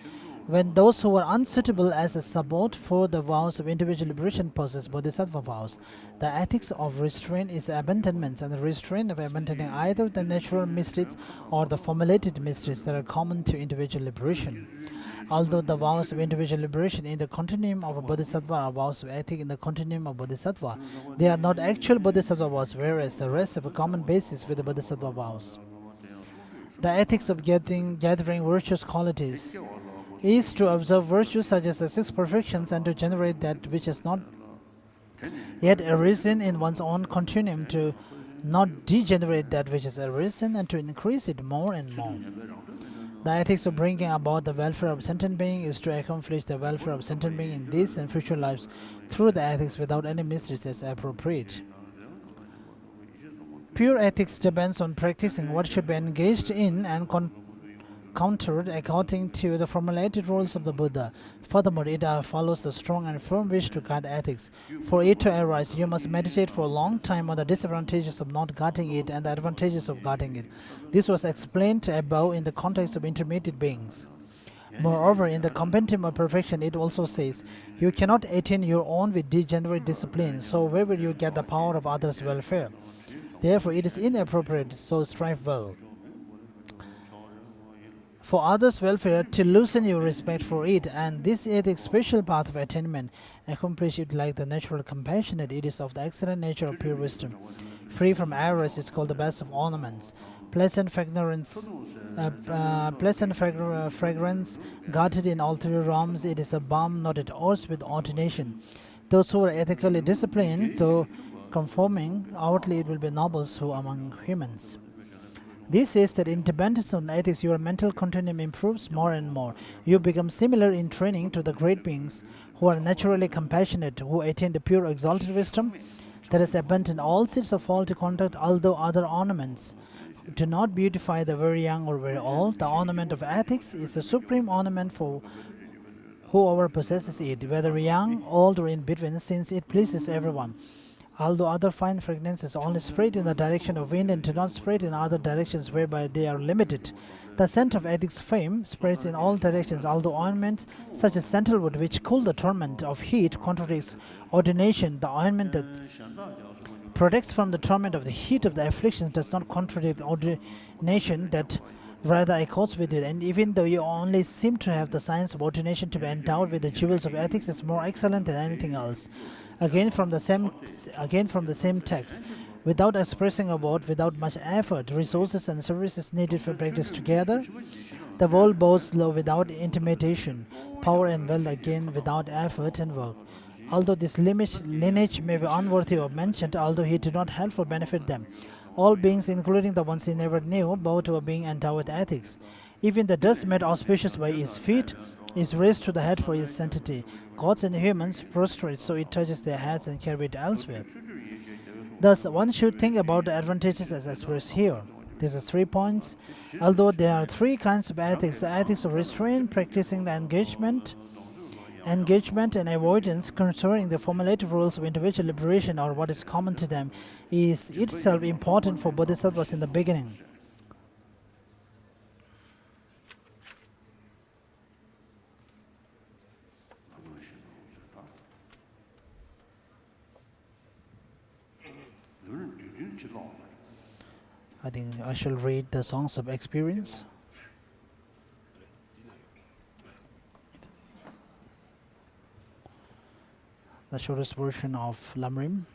When those who are unsuitable as a support for the vows of individual liberation possess Bodhisattva vows, the ethics of restraint is abandonments and the restraint of abandoning either the natural misdeeds or the formulated misdeeds that are common to individual liberation. Although the vows of individual liberation in the continuum of a Bodhisattva are vows of ethics in the continuum of Bodhisattva, they are not actual Bodhisattva vows, whereas the rest have a common basis with the Bodhisattva vows. The ethics of gathering virtuous qualities is to observe virtues such as the 6 perfections and to generate that which has not yet arisen in one's own continuum, to not degenerate that which has arisen and to increase it more and more. The ethics of bringing about the welfare of sentient being is to accomplish the welfare of sentient being in these and future lives through the ethics without any mysteries as appropriate. Pure ethics depends on practicing what should be engaged in and countered according to the formulated rules of the Buddha. Furthermore, it follows the strong and firm wish to guard ethics. For it to arise, you must meditate for a long time on the disadvantages of not guarding it and the advantages of guarding it. This was explained above in the context of intermediate beings. Moreover, in the compendium of perfection, it also says, you cannot attain your own with degenerate discipline, so where will you get the power of others' welfare? Therefore, it is inappropriate, so strive well for others' welfare to loosen your respect for it, and this is the special path of attainment. Accomplish it like the natural compassionate. It is of the excellent nature of pure wisdom. Free from errors is called the best of ornaments. Pleasant fragrance, guarded in all three realms, it is a balm not at odds with ordination. Those who are ethically disciplined, though conforming outwardly, it will be nobles who among humans. This says that in dependence on ethics, your mental continuum improves more and more. You become similar in training to the great beings who are naturally compassionate, who attain the pure exalted wisdom that is abandoned all seeds of faulty conduct, although other ornaments do not beautify the very young or very old. The ornament of ethics is the supreme ornament for whoever possesses it, whether young, old, or in between, since it pleases everyone. Although other fine fragrances only spread in the direction of wind and do not spread in other directions whereby they are limited, the scent of ethics fame spreads in all directions. Although ointments such as sandalwood, which cool the torment of heat, contradicts ordination, the ointment that protects from the torment of the heat of the afflictions does not contradict ordination, that rather accords with it. And even though you only seem to have the science of ordination to be endowed with the jewels of ethics, is more excellent than anything else. Again from the same text, without expressing a word, without much effort, resources and services needed for practice together, the world boasts love without intimidation, power and wealth again without effort and work. Although this lineage may be unworthy of mention, although he did not help or benefit them, all beings, including the ones he never knew, bow to a being endowed with ethics. Even the dust made auspicious by his feet is raised to the head for his sanctity. Gods and humans prostrate, so it touches their heads and carry it elsewhere. Thus, one should think about the advantages as expressed here. This is 3 points. Although there are 3 kinds of ethics, the ethics of restraint, practicing the engagement and avoidance, concerning the formulated rules of individual liberation or what is common to them, is itself important for bodhisattvas in the beginning. I think I shall read the Songs of Experience. The shortest version of Lamrim.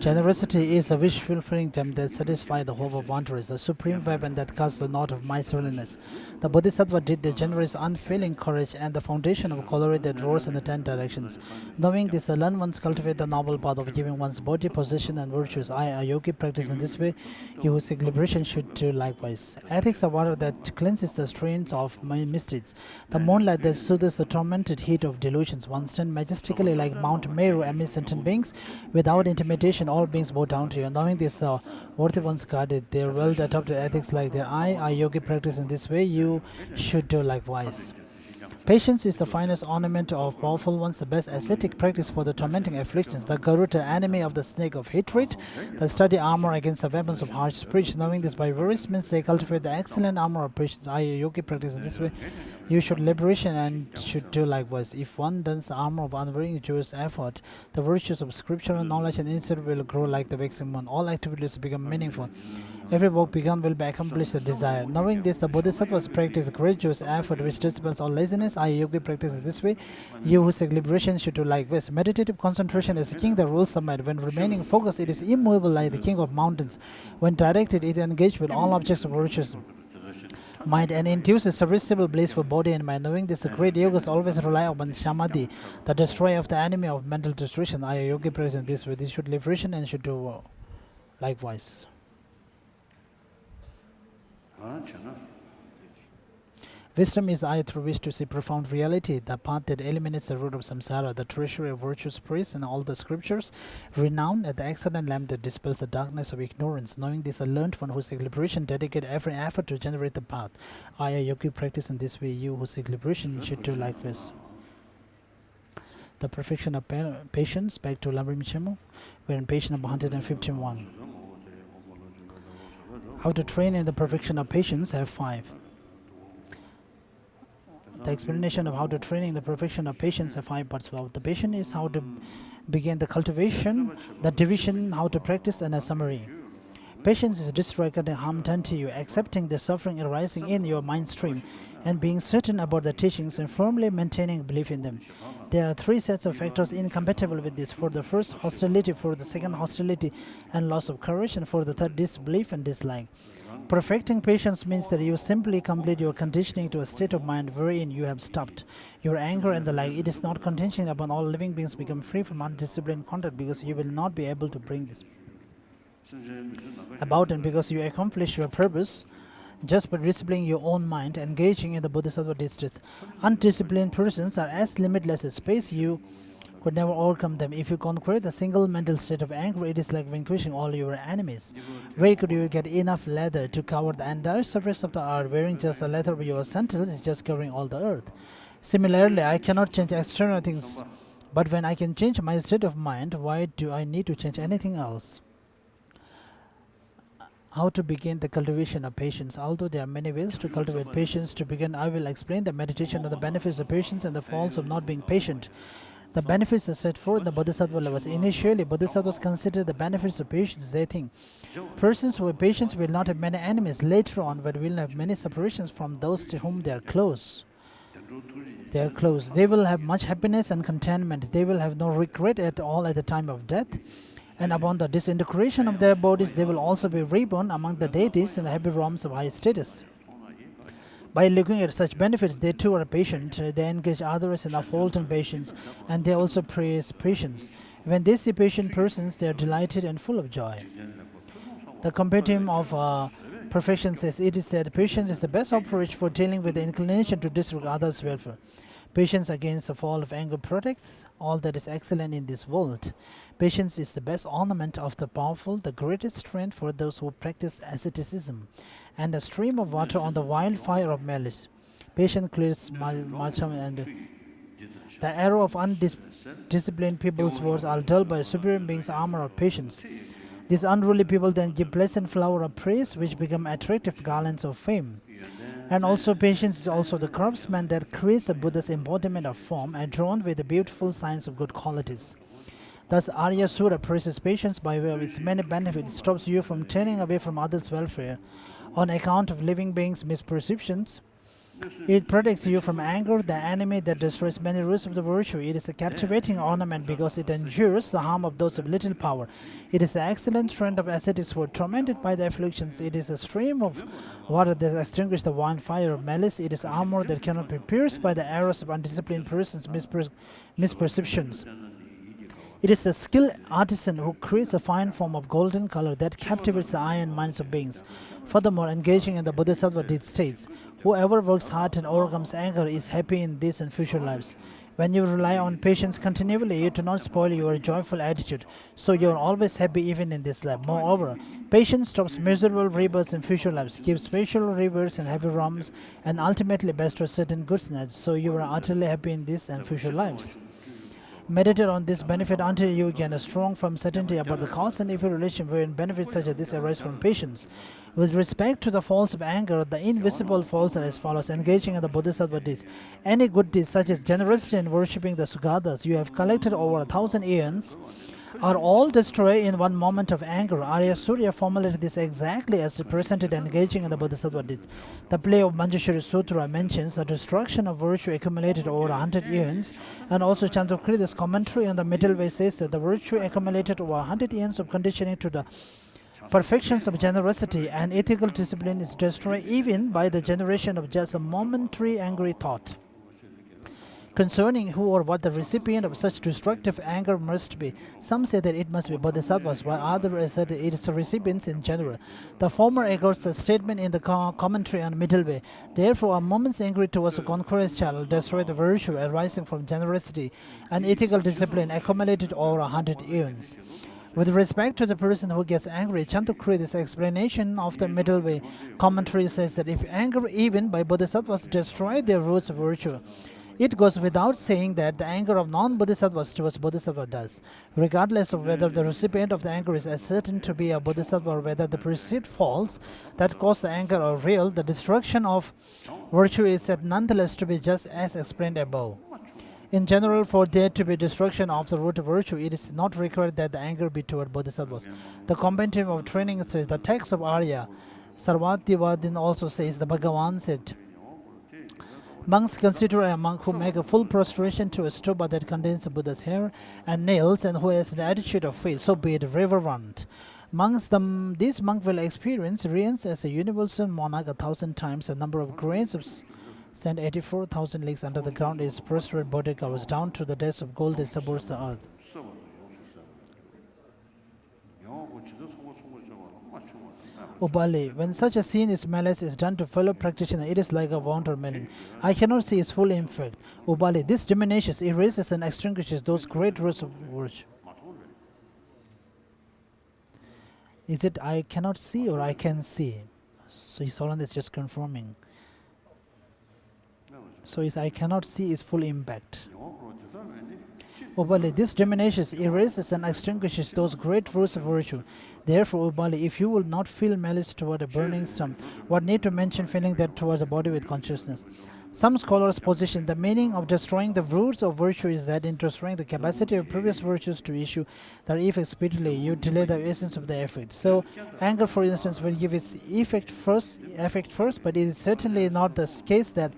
Generosity is a wish-fulfilling gem that satisfies the hope of wanderers, the supreme weapon that cuts the knot of miserliness. The Bodhisattva did the generous, unfailing courage and the foundation of glory that roars in the 10 directions. Knowing this, the learned ones cultivate the noble path of giving one's body, possession, and virtues. I, a yogi, practice in this way. You who seek liberation should do likewise. Ethics are water that cleanses the stains of misdeeds. The moonlight that soothes the tormented heat of delusions. One stands majestically like Mount Meru amid sentient beings. Without intimidation, all beings bow down to you. Knowing this, worthy ones guarded their well-adopted ethics like their I, a yogi, practice in this way. You should do likewise. Patience is the finest ornament of powerful ones, the best ascetic practice for the tormenting afflictions. The Garuda, enemy of the snake of hatred, the sturdy armor against the weapons of harsh speech. Knowing this, by various means they cultivate the excellent armor of patience. I, a yogi, practice in this way. You should liberation and should do likewise. If one dons the armor of unvarying joyous effort, the virtues of scriptural knowledge and insight will grow like the waxing moon. All activities become meaningful. Every work begun will be accomplished the desire. Knowing this, the Bodhisattvas practice great joyous effort which disciplines all laziness. I, yogi, practice in this way. You who seek liberation should do likewise. Meditative concentration is the king that rules the mind. When remaining focused, it is immovable like the king of mountains. When directed, it engaged with all objects of virtues. mind and induces irresistible bliss for body and mind. Knowing this, the great yogas always rely upon samadhi, the destroyer of the enemy of mental destruction. I, a yogi, present this way. This should liberation and should do likewise. Wisdom is eye through which to see profound reality, the path that eliminates the root of samsara, the treasury of virtuous praise and all the scriptures, renowned as the excellent lamp that dispels the darkness of ignorance. Knowing this, a learned one who seeks liberation dedicate every effort to generate the path. I, a yogi, practice in this way. You who seek liberation should do likewise. The perfection of patience, back to Lamrim Chemu. We're in page number 151. How to train in the perfection of patience, have 5. The explanation of how to train in the perfection of patience have 5 parts. The patient is how to begin the cultivation, the division, how to practice, and a summary. Patience is disregarding harm done to you, accepting the suffering arising in your mind stream, and being certain about the teachings and firmly maintaining belief in them. There are 3 sets of factors incompatible with this. For the first, hostility; for the second, hostility and loss of courage; and for the third, disbelief and dislike. Perfecting patience means that you simply complete your conditioning to a state of mind wherein you have stopped your anger and the like. It is not contingent upon all living beings become free from undisciplined conduct, because you will not be able to bring this about, and because you accomplish your purpose just by disciplining your own mind, engaging in the Bodhisattva districts. Undisciplined persons are as limitless as space. You could never overcome them. If you conquer the single mental state of anger, it is like vanquishing all your enemies. Where could you get enough leather to cover the entire surface of the earth? Wearing just a leather with your sandals is just covering all the earth. Similarly, I cannot change external things, but when I can change my state of mind, why do I need to change anything else? How to begin the cultivation of patience. Although there are many ways to cultivate patience, to begin I will explain the meditation of the benefits of patience and the faults of not being patient. The benefits are set forth in the Bodhisattva levels. Initially, Bodhisattvas consider the benefits of patience. They think persons who have patience will not have many enemies later on, but will have many separations from those to whom they are close. They will have much happiness and contentment. They will have no regret at all at the time of death. And upon the disintegration of their bodies, they will also be reborn among the deities in the happy realms of high status. By looking at such benefits, they too are patient. They engage others in upholding patience, and they also praise patience. When they see patient persons, they are delighted and full of joy. The compendium of perfection says, it is said, patience is the best approach for dealing with the inclination to disregard others' welfare. Patience against the fall of anger protects all that is excellent in this world. Patience is the best ornament of the powerful, the greatest strength for those who practice asceticism, and a stream of water on the wildfire of malice. Patience clears Macham, and the arrow of undisciplined people's words are dulled by a superior being's armor of patience. These unruly people then give pleasant flower of praise, which become attractive garlands of fame. And also patience is also the craftsman that creates a Buddha's embodiment of form, adorned with the beautiful signs of good qualities. Thus, Arya Sura praises patience by way of its many benefits. It stops you from turning away from others' welfare on account of living beings' misperceptions. It protects you from anger, the enemy that destroys many roots of the virtue. It is a captivating ornament because it endures the harm of those of little power. It is the excellent strength of ascetics who are tormented by the afflictions. It is a stream of water that extinguishes the wildfire of malice. It is armor that cannot be pierced by the arrows of undisciplined persons' misperceptions. It is the skilled artisan who creates a fine form of golden color that captivates the eye and minds of beings. Furthermore, engaging in the Bodhisattva deed states, whoever works hard and overcomes anger is happy in this and future lives. When you rely on patience continually, you do not spoil your joyful attitude, so you are always happy even in this life. Moreover, patience stops miserable rebirths in future lives, gives spiritual rebirths in happy realms, and ultimately bestows certain goods, so you are utterly happy in this and future lives. Meditate on this benefit until you gain a strong, firm certainty about the cause and effect relation wherein benefits such as this arise from patience. With respect to the faults of anger, the invisible faults are as follows: engaging in the Bodhisattva deeds. Any good deeds such as generosity in worshipping the Sugadas you have collected over 1,000 eons are all destroyed in one moment of anger. Arya Surya formulated this exactly as represented engaging in the Bodhisattva deeds. The play of Manjushri Sutra mentions the destruction of virtue accumulated over 100 eons, and also Chandrakriti's commentary on the middle way says that the virtue accumulated over 100 eons of conditioning to the perfections of generosity and ethical discipline is destroyed even by the generation of just a momentary angry thought. Concerning who or what the recipient of such destructive anger must be, some say that it must be bodhisattvas, while others assert that it is the recipients in general. The former echoes the statement in the commentary on Middle Way. Therefore, a moment's anger towards a concurrent child will destroy the virtue arising from generosity and ethical discipline accumulated over 100 eons. With respect to the person who gets angry, Chandrakriti's explanation of the Middle Way commentary says that if anger even by bodhisattvas destroy their roots of virtue, it goes without saying that the anger of non-bodhisattvas towards bodhisattva does. Regardless of whether the recipient of the anger is ascertained to be a bodhisattva or whether the perceived faults that cause the anger are real, the destruction of virtue is said nonetheless to be just as explained above. In general, for there to be destruction of the root of virtue, it is not required that the anger be toward bodhisattvas. The compendium of training says, the text of Arya Sarvativadin also says, the Bhagavan said, monks consider a monk who make a full prostration to a stupa that contains a Buddha's hair and nails and who has an attitude of faith, so be it reverent. This monk will experience reigns as a universal monarch 1,000 times. The number of grains of sand 84,000 leagues under the ground. His prostrate body goes down to the depths of gold that supports the earth. Ubali, when such a sin is malice is done to fellow practitioner, it is like a wound or mailing. I cannot see its full effect. Ubali, this diminishes, erases and extinguishes those great roots of virtue. Is it I cannot see or I can see? So His Holiness is just confirming. So is I cannot see its full impact. Ubali, this diminishes, erases and extinguishes those great roots of virtue. Therefore, Ubali, if you will not feel malice toward a burning stump, what need to mention feeling that towards a body with consciousness? Some scholars position the meaning of destroying the roots of virtue is that in destroying the capacity of previous virtues to issue their effect speedily, you delay the essence of the effect. So, anger, for instance, will give its effect first, but it is certainly not the case that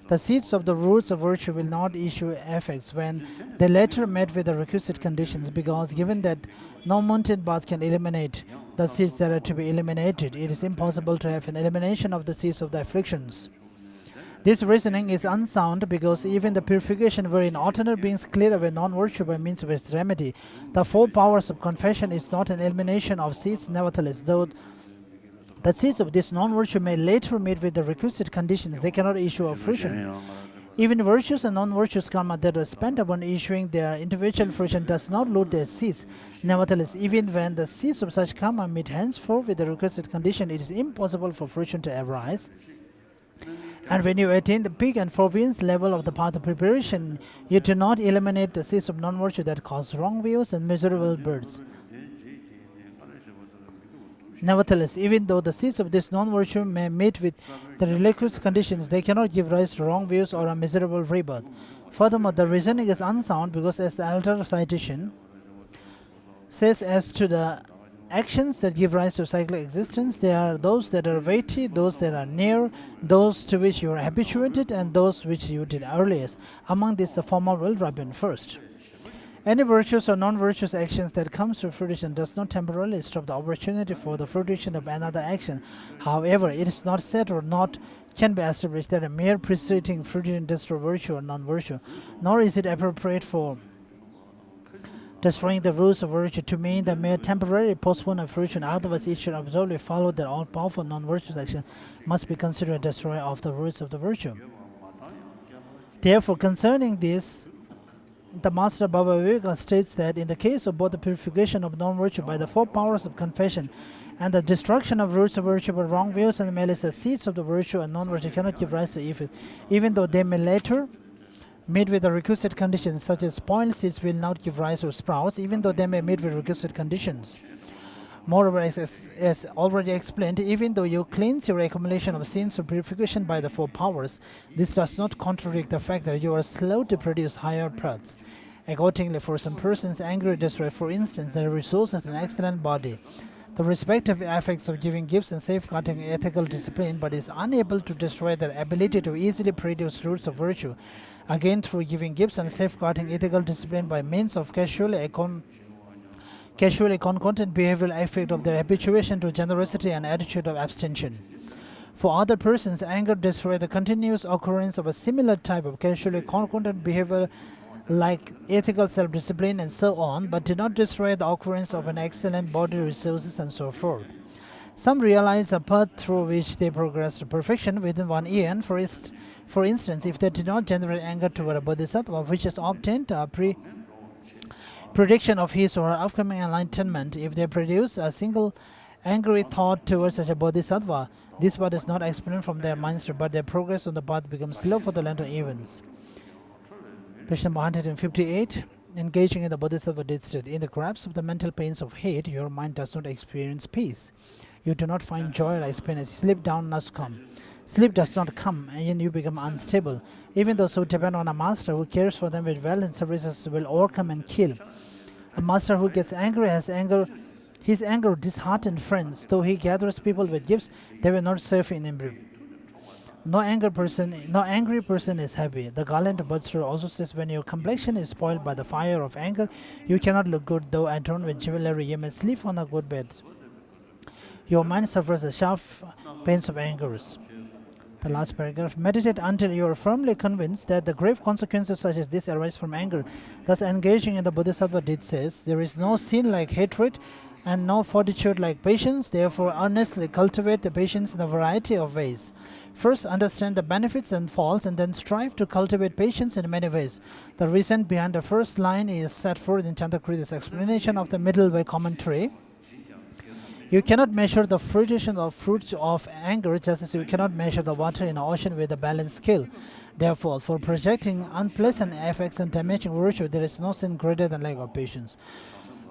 the seeds of the roots of virtue will not issue effects when they later met with the requisite conditions, because given that no mountain bath can eliminate the seeds that are to be eliminated, it is impossible to have an elimination of the seeds of the afflictions. This reasoning is unsound because even the purification wherein ordinary beings clear away non-virtue by means of its remedy, the four powers of confession, is not an elimination of seeds. Nevertheless, though the seeds of this non-virtue may later meet with the requisite conditions, they cannot issue a fruition. Even virtues and non-virtues karma that are spent upon issuing their individual fruition does not lose their seeds. Nevertheless, even when the seeds of such karma meet henceforth with the requisite condition, it is impossible for fruition to arise. And when you attain the peak and forbearance level of the path of preparation, you do not eliminate the seeds of non-virtue that cause wrong views and miserable births. Nevertheless, even though the seeds of this non-virtue may meet with the requisite conditions, they cannot give rise to wrong views or a miserable rebirth. Furthermore, the reasoning is unsound because, as the elder citation says, as to the actions that give rise to cyclic existence, there are those that are weighty, those that are near, those to which you are habituated, and those which you did earliest. Among these, the former will ripen first. Any virtuous or non-virtuous actions that comes to fruition does not temporarily stop the opportunity for the fruition of another action. However, it is not said or not can be established that a mere preceding fruition destroys virtue or non-virtue, nor is it appropriate for destroying the roots of virtue to mean the mere temporary postponement of fruition. Otherwise, it should absolutely follow that all powerful non-virtuous action must be considered a destroyer of the roots of the virtue. Therefore, concerning this, the Master Baba Viveka states that in the case of both the purification of non-virtue by the four powers of confession and the destruction of roots of virtue by wrong views and malice, the seeds of the virtue and non-virtue cannot give rise to effect, even though they may later meet with the requisite conditions, such as spoiled seeds will not give rise to sprouts, even though they may meet with requisite conditions. Moreover, as already explained, even though you cleanse your accumulation of sins of purification by the four powers, this does not contradict the fact that you are slow to produce higher paths. Accordingly, for some persons, anger destroys, for instance, their resources and excellent body, the respective effects of giving gifts and safeguarding ethical discipline, but is unable to destroy their ability to easily produce roots of virtue. Again, through giving gifts and safeguarding ethical discipline by means of casually casually concordant behavioral effect of their habituation to generosity and attitude of abstention. For other persons, anger destroys the continuous occurrence of a similar type of casually concordant behavior like ethical self-discipline and so on, but do not destroy the occurrence of an excellent body resources and so forth. Some realize a path through which they progress to perfection within 1 year. And for instance, if they do not generate anger toward a bodhisattva which has obtained a prediction of his or her upcoming enlightenment, if they produce a single angry thought towards such a bodhisattva, this path is not experienced from their minds, but their progress on the path becomes slow for the later events. Page number 158. Engaging in the bodhisattva deed state. In the grasp of the mental pains of hate, your mind does not experience peace. You do not find joy or experience. Sleep does not come. Sleep does not come, and you become unstable. Even those who depend on a master who cares for them with well and services will overcome and kill. A master who gets angry has anger. His anger disheartened friends. Though he gathers people with gifts, they will not serve in him. No angry person is happy. The gallant Buddha also says, when your complexion is spoiled by the fire of anger, you cannot look good. Though adorned with jewelry, you may sleep on a good bed. Your mind suffers the sharp pains of angers. The last paragraph. Meditate until you are firmly convinced that the grave consequences such as this arise from anger. Thus, engaging in the Bodhisattva deed says, there is no sin like hatred and no fortitude like patience. Therefore, earnestly cultivate the patience in a variety of ways. First, understand the benefits and faults, and then strive to cultivate patience in many ways. The reason behind the first line is set forth in Chandrakriti's explanation of the middle way commentary. You cannot measure the fruition of anger, just as you cannot measure the water in an ocean with a balanced scale. Therefore, for projecting unpleasant effects and damaging virtue, there is no sin greater than lack of patience.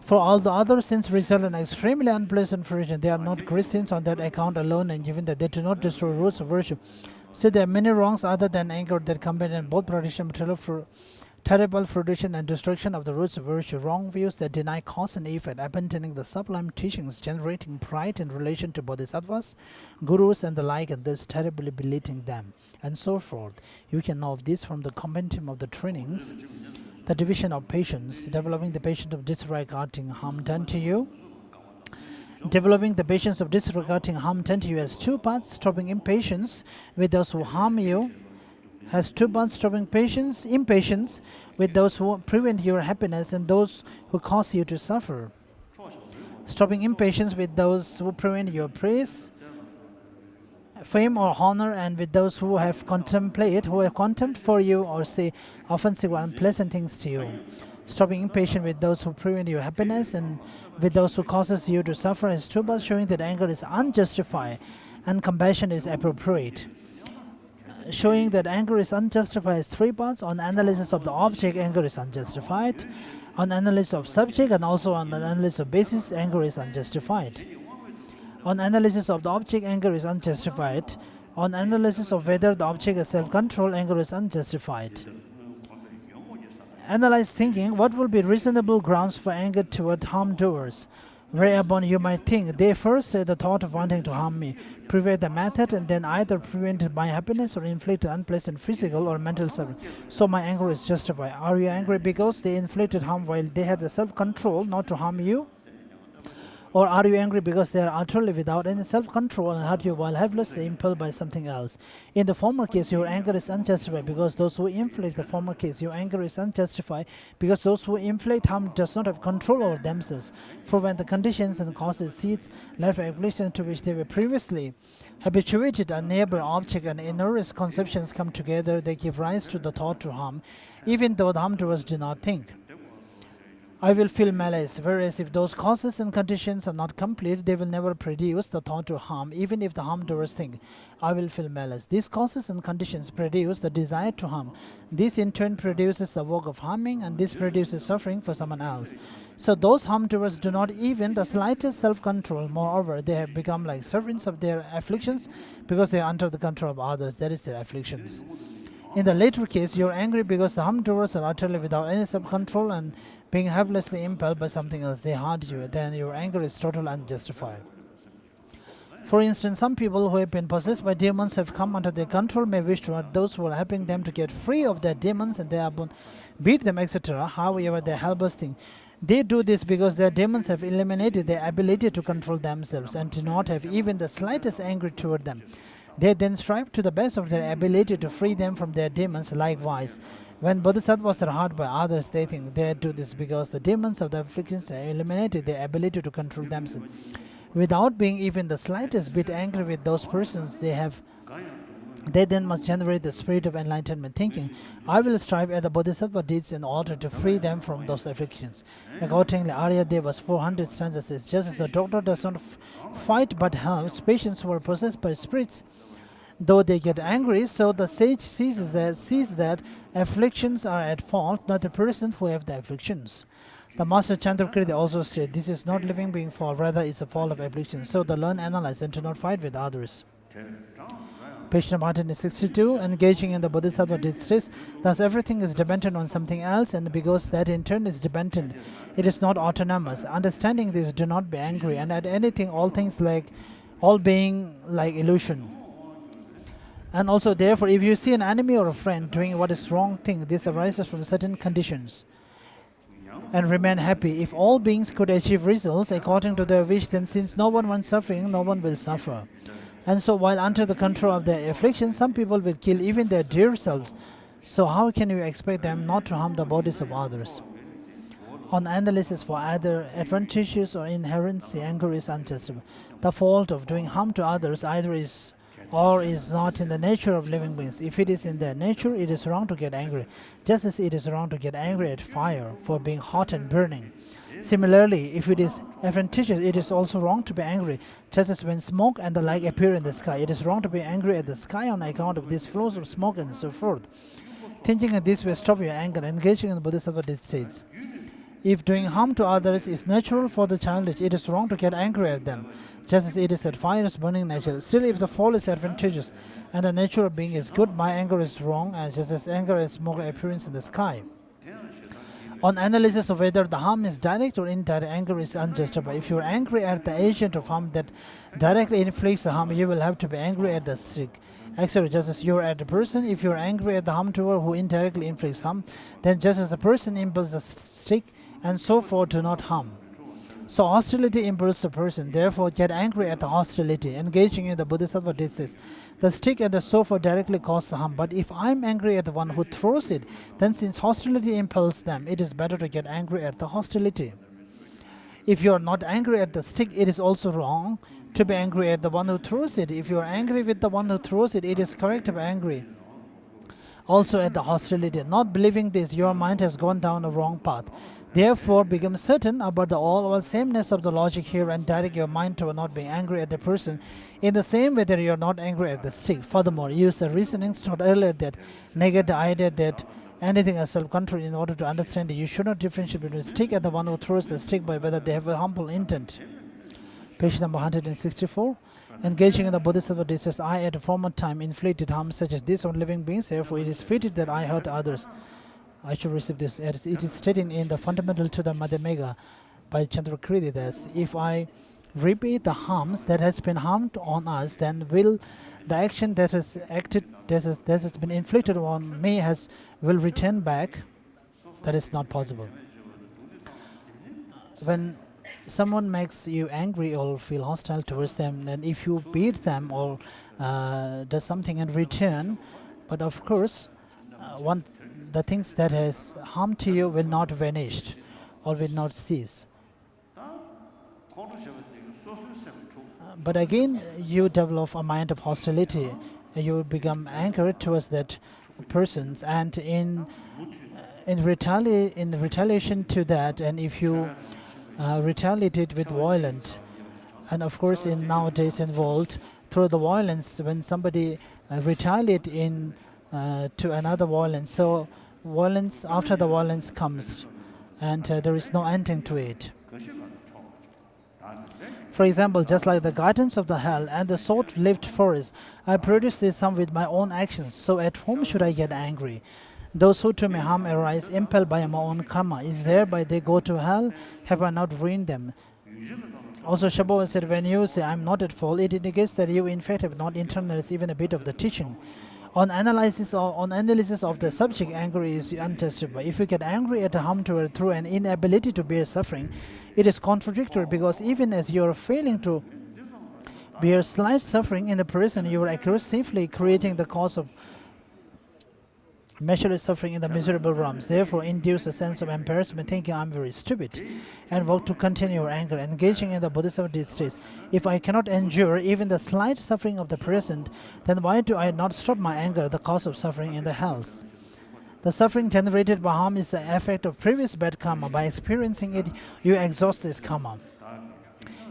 For all the other sins result in extremely unpleasant fruition. They are not great sins on that account alone, and given that they do not destroy roots of virtue. So there are many wrongs other than anger that combine both production for terrible fruition and destruction of the roots of virtue. Wrong views that deny cause and effect, abandoning the sublime teachings, generating pride in relation to bodhisattvas, gurus, and the like, and thus terribly belittling them, and so forth. You can know of this from the compendium of the trainings. The division of patience, developing the patience of disregarding harm done to you. Developing the patience of disregarding harm done to you has two parts. Stopping impatience with those who harm you has two parts. Stopping impatience with those who prevent your happiness and those who cause you to suffer. Stopping impatience with those who prevent your praise, fame, or honor, and with those who have contempt for you or say offensive or unpleasant things to you. Stopping impatient with those who prevent your happiness and with those who causes you to suffer is two parts, showing that anger is unjustified and compassion is appropriate. Showing that anger is unjustified is three parts. On analysis of the object, anger is unjustified. On analysis of subject and also on the analysis of basis, anger is unjustified. On analysis of the object, anger is unjustified. On analysis of whether the object has self-control, anger is unjustified. Analyze thinking. What will be reasonable grounds for anger toward harm doers? Whereupon you might think, they first say the thought of wanting to harm me, prevent the method, and then either prevent my happiness or inflict unpleasant physical or mental suffering. So my anger is justified. Are you angry because they inflicted harm while they had the self-control not to harm you? Or are you angry because they are utterly without any self-control and hurt you while helplessly impelled by something else? In the former case, your anger is unjustified because those who inflict the former case, your anger is unjustified because those who inflict harm does not have control over themselves. For when the conditions and causes seeds left affliction to which they were previously habituated, a neighbor object and innerist conceptions come together, they give rise to the thought to harm, even though the harm doers do not think. I will feel malice, whereas if those causes and conditions are not complete, they will never produce the thought to harm, even if the harm doers think, I will feel malice. These causes and conditions produce the desire to harm. This in turn produces the work of harming, and this produces suffering for someone else. So those harm doers do not even the slightest self-control. Moreover, they have become like servants of their afflictions because they are under the control of others. That is their afflictions. In the latter case, you are angry because the harm doers are utterly without any self-control and being helplessly impelled by something else, they hurt you. Then your anger is totally unjustified. For instance, some people who have been possessed by demons have come under their control may wish to hurt those who are helping them to get free of their demons and thereupon beat them, etc. However, they are helpless things. They do this because their demons have eliminated their ability to control themselves and do not have even the slightest anger toward them. They then strive to the best of their ability to free them from their demons. Likewise, when bodhisattvas are hurt by others, they think they do this because the demons of the afflictions have eliminated their ability to control themselves. Without being even the slightest bit angry with those persons, they then must generate the spirit of enlightenment, thinking, I will strive at the bodhisattva deeds in order to free them from those afflictions. Accordingly, Aryadeva's 400 stanzas says, just as a doctor does not fight but helps patients who are possessed by spirits, though they get angry, so the sage sees that afflictions are at fault, not the person who have the afflictions. The master Chandrakriti also said, this is not living being fault, rather it's a fault of affliction. So the learn, analyze, and do not fight with others. Page number 162, engaging in the bodhisattva distress, thus everything is dependent on something else, and because that in turn is dependent, it is not autonomous. Understanding this, do not be angry, and at anything, all being like illusion. And also, therefore, if you see an enemy or a friend doing what is wrong thing, this arises from certain conditions. And remain happy. If all beings could achieve results according to their wish, then since no one wants suffering, no one will suffer. And so while under the control of their affliction, some people will kill even their dear selves. So how can you expect them not to harm the bodies of others? On analysis for either advantageous or inherency, anger is unjustifiable. The fault of doing harm to others either is or is not in the nature of living beings. If it is in their nature, it is wrong to get angry, just as it is wrong to get angry at fire for being hot and burning. Similarly, if it is advantageous, it is also wrong to be angry, just as when smoke and the like appear in the sky. It is wrong to be angry at the sky on account of these flows of smoke and so forth. Thinking in this way, stop your anger, engaging in bodhisattva states. If doing harm to others is natural for the childish, it is wrong to get angry at them, just as it is at fires burning natural. Still, if the fall is advantageous and the nature of being is good, my anger is wrong, and just as anger and smoke appearance in the sky. On analysis of whether the harm is direct or indirect, anger is unjustified. If you are angry at the agent of harm that directly inflicts the harm, you will have to be angry at the stick. Actually, just as you are at the person, if you are angry at the harm doer who indirectly inflicts harm, then just as the person impels the stick, and so forth, do not harm. So hostility impels the person, therefore get angry at the hostility. Engaging in the bodhisattva disease, the stick and the so forth directly cause the harm. But if I am angry at the one who throws it, then since hostility impels them, it is better to get angry at the hostility. If you are not angry at the stick, it is also wrong to be angry at the one who throws it. If you are angry with the one who throws it, it is correct to be angry also at the hostility. Not believing this, your mind has gone down a wrong path. Therefore, become certain about the all sameness of the logic here and direct your mind toward not being angry at the person in the same way that you are not angry at the stick. Furthermore, use the reasonings taught earlier that negate the idea that anything is self-control in order to understand it. You should not differentiate between stick and the one who throws the stick by whether they have a humble intent. Page number 164. Engaging in the bodhisattva distress, I at a former time inflicted harm such as this on living beings, therefore it is fitted that I hurt others. I should receive this. It is stated in the Fundamental to the Madhyamaka by Chandrakriti that if I repeat the harms that has been harmed on us, then will the action that has been inflicted on me will return back. That is not possible. When someone makes you angry or feel hostile towards them, then if you beat them or does something in return, but of course, the things that has harmed to you will not vanish or will not cease. But again, you develop a mind of hostility. You become angered towards that persons, and in retaliation to that, and if you retaliate with violence, and of course in nowadays involved through the violence, when somebody retaliate to another violence, so violence after the violence comes, and there is no ending to it. For example, just like the gardens of the hell and the short-lived forest, I produce this sum with my own actions, so at whom should I get angry? Those who to me harm arise, impelled by my own karma. Is thereby they go to hell? Have I not ruined them? Also, Shabbat said, when you say I am not at fault, it indicates that you in fact have not internalized even a bit of the teaching. On analysis of the subject, anger is unjustified. If you get angry at a harm doer through an inability to bear suffering, it is contradictory, because even as you are failing to bear slight suffering in the person, you are aggressively creating the cause of measureless suffering in the miserable realms. Therefore, induce a sense of embarrassment, thinking I'm very stupid, and work to continue your anger, engaging in the Bodhisattva distress. If I cannot endure even the slight suffering of the present, then why do I not stop my anger, the cause of suffering in the hells? The suffering generated by harm is the effect of previous bad karma. By experiencing it, you exhaust this karma.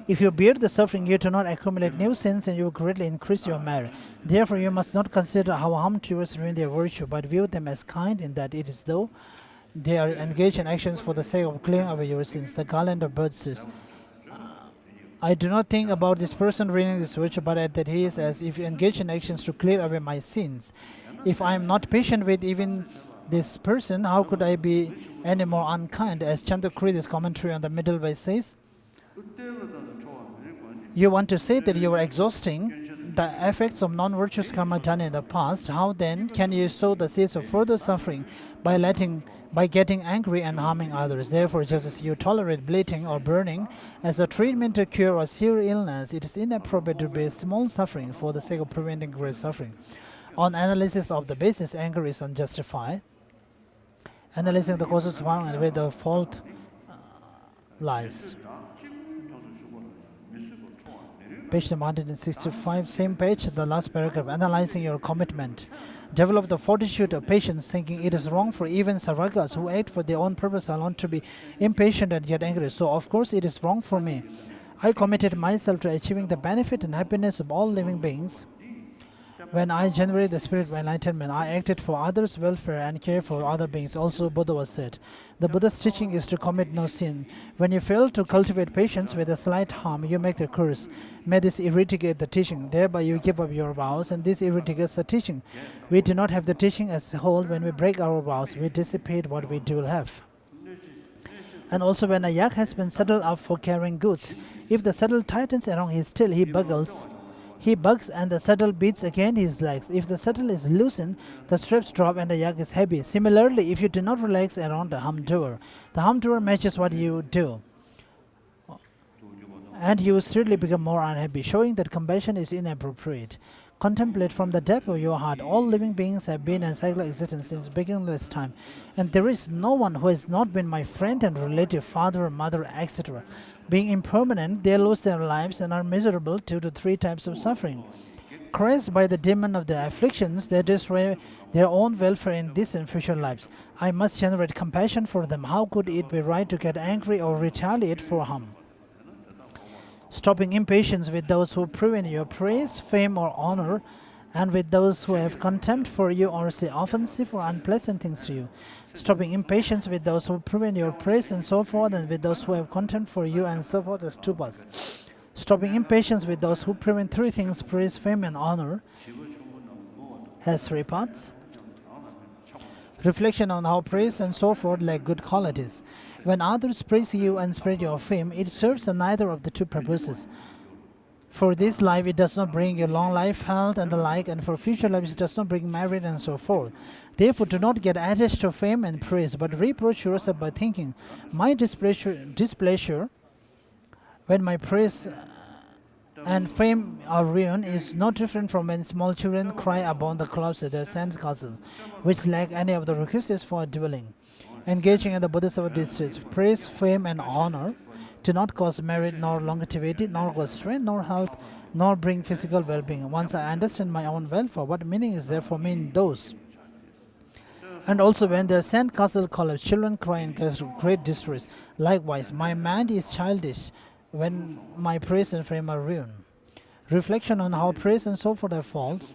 If you bear the suffering, you do not accumulate new sins, and you greatly increase your merit. Therefore, you must not consider how harm doers ruin their virtue, but view them as kind, in that it is though they are engaged in actions for the sake of clearing away your sins. The garland of birds says, I do not think about this person ruining this virtue, but that he is as if engaged in actions to clear away my sins. If I am not patient with even this person, how could I be any more unkind? As Chandrakri's commentary on the middle way says, you want to say that you are exhausting the effects of non-virtuous karma done in the past. How then can you sow the seeds of further suffering by getting angry and harming others? Therefore, just as you tolerate bleeding or burning as a treatment to cure a severe illness, it is inappropriate to bear small suffering for the sake of preventing great suffering. On analysis of the basis, anger is unjustified. Analyzing the causes of harm and where the fault lies. Page number 165, same page, the last paragraph. Analyzing your commitment. Develop the fortitude of patience, thinking it is wrong for even saragas who act for their own purpose alone to be impatient and yet angry. So of course it is wrong for me. I committed myself to achieving the benefit and happiness of all living beings. When I generated the spirit of enlightenment, I acted for others' welfare and care for other beings. Also, Buddha was said, the Buddha's teaching is to commit no sin. When you fail to cultivate patience with a slight harm, you make the curse. May this eradicate the teaching. Thereby you give up your vows, and this eradicates the teaching. We do not have the teaching as a whole. When we break our vows, we dissipate what we do have. And also, when a yak has been saddled up for carrying goods, if the saddle tightens around his tail, he bugs and the saddle beats against his legs. If the saddle is loosened, the straps drop and the yak is heavy. Similarly, if you do not relax around the harm doer matches what you do, and you certainly become more unhappy, showing that compassion is inappropriate. Contemplate from the depth of your heart. All living beings have been in cyclic existence since beginningless time, and there is no one who has not been my friend and relative, father, mother, etc. Being impermanent, they lose their lives and are miserable due to 3 types of suffering. Crushed by the demon of the afflictions, they destroy their own welfare in this and future lives. I must generate compassion for them. How could it be right to get angry or retaliate for harm? Stopping impatience with those who prevent your praise, fame, or honor, and with those who have contempt for you or say offensive or unpleasant things to you. Stopping impatience with those who prevent your praise and so forth, and with those who have contempt for you and so forth as 2 parts. Stopping impatience with those who prevent 3 things, praise, fame, and honor, has 3 parts. Reflection on how praise and so forth lack good qualities. When others praise you and spread your fame, it serves neither of the 2 purposes. For this life, it does not bring you long life, health, and the like, and for future lives, it does not bring merit and so forth. Therefore, do not get attached to fame and praise, but reproach yourself by thinking, my displeasure when my praise and fame are ruined is not different from when small children cry upon the clouds at their sandcastle, which lack any of the requisites for a dwelling. Engaging in the Bodhisattva distress, praise, fame, and honor do not cause merit, nor longevity, nor cause strength, nor health, nor bring physical well-being. Once I understand my own welfare, what meaning is there for me in those? And also when their sandcastle collapse, children cry in great distress. Likewise, my mind is childish when my praise and fame are ruined. Reflection on how praise and so forth are false.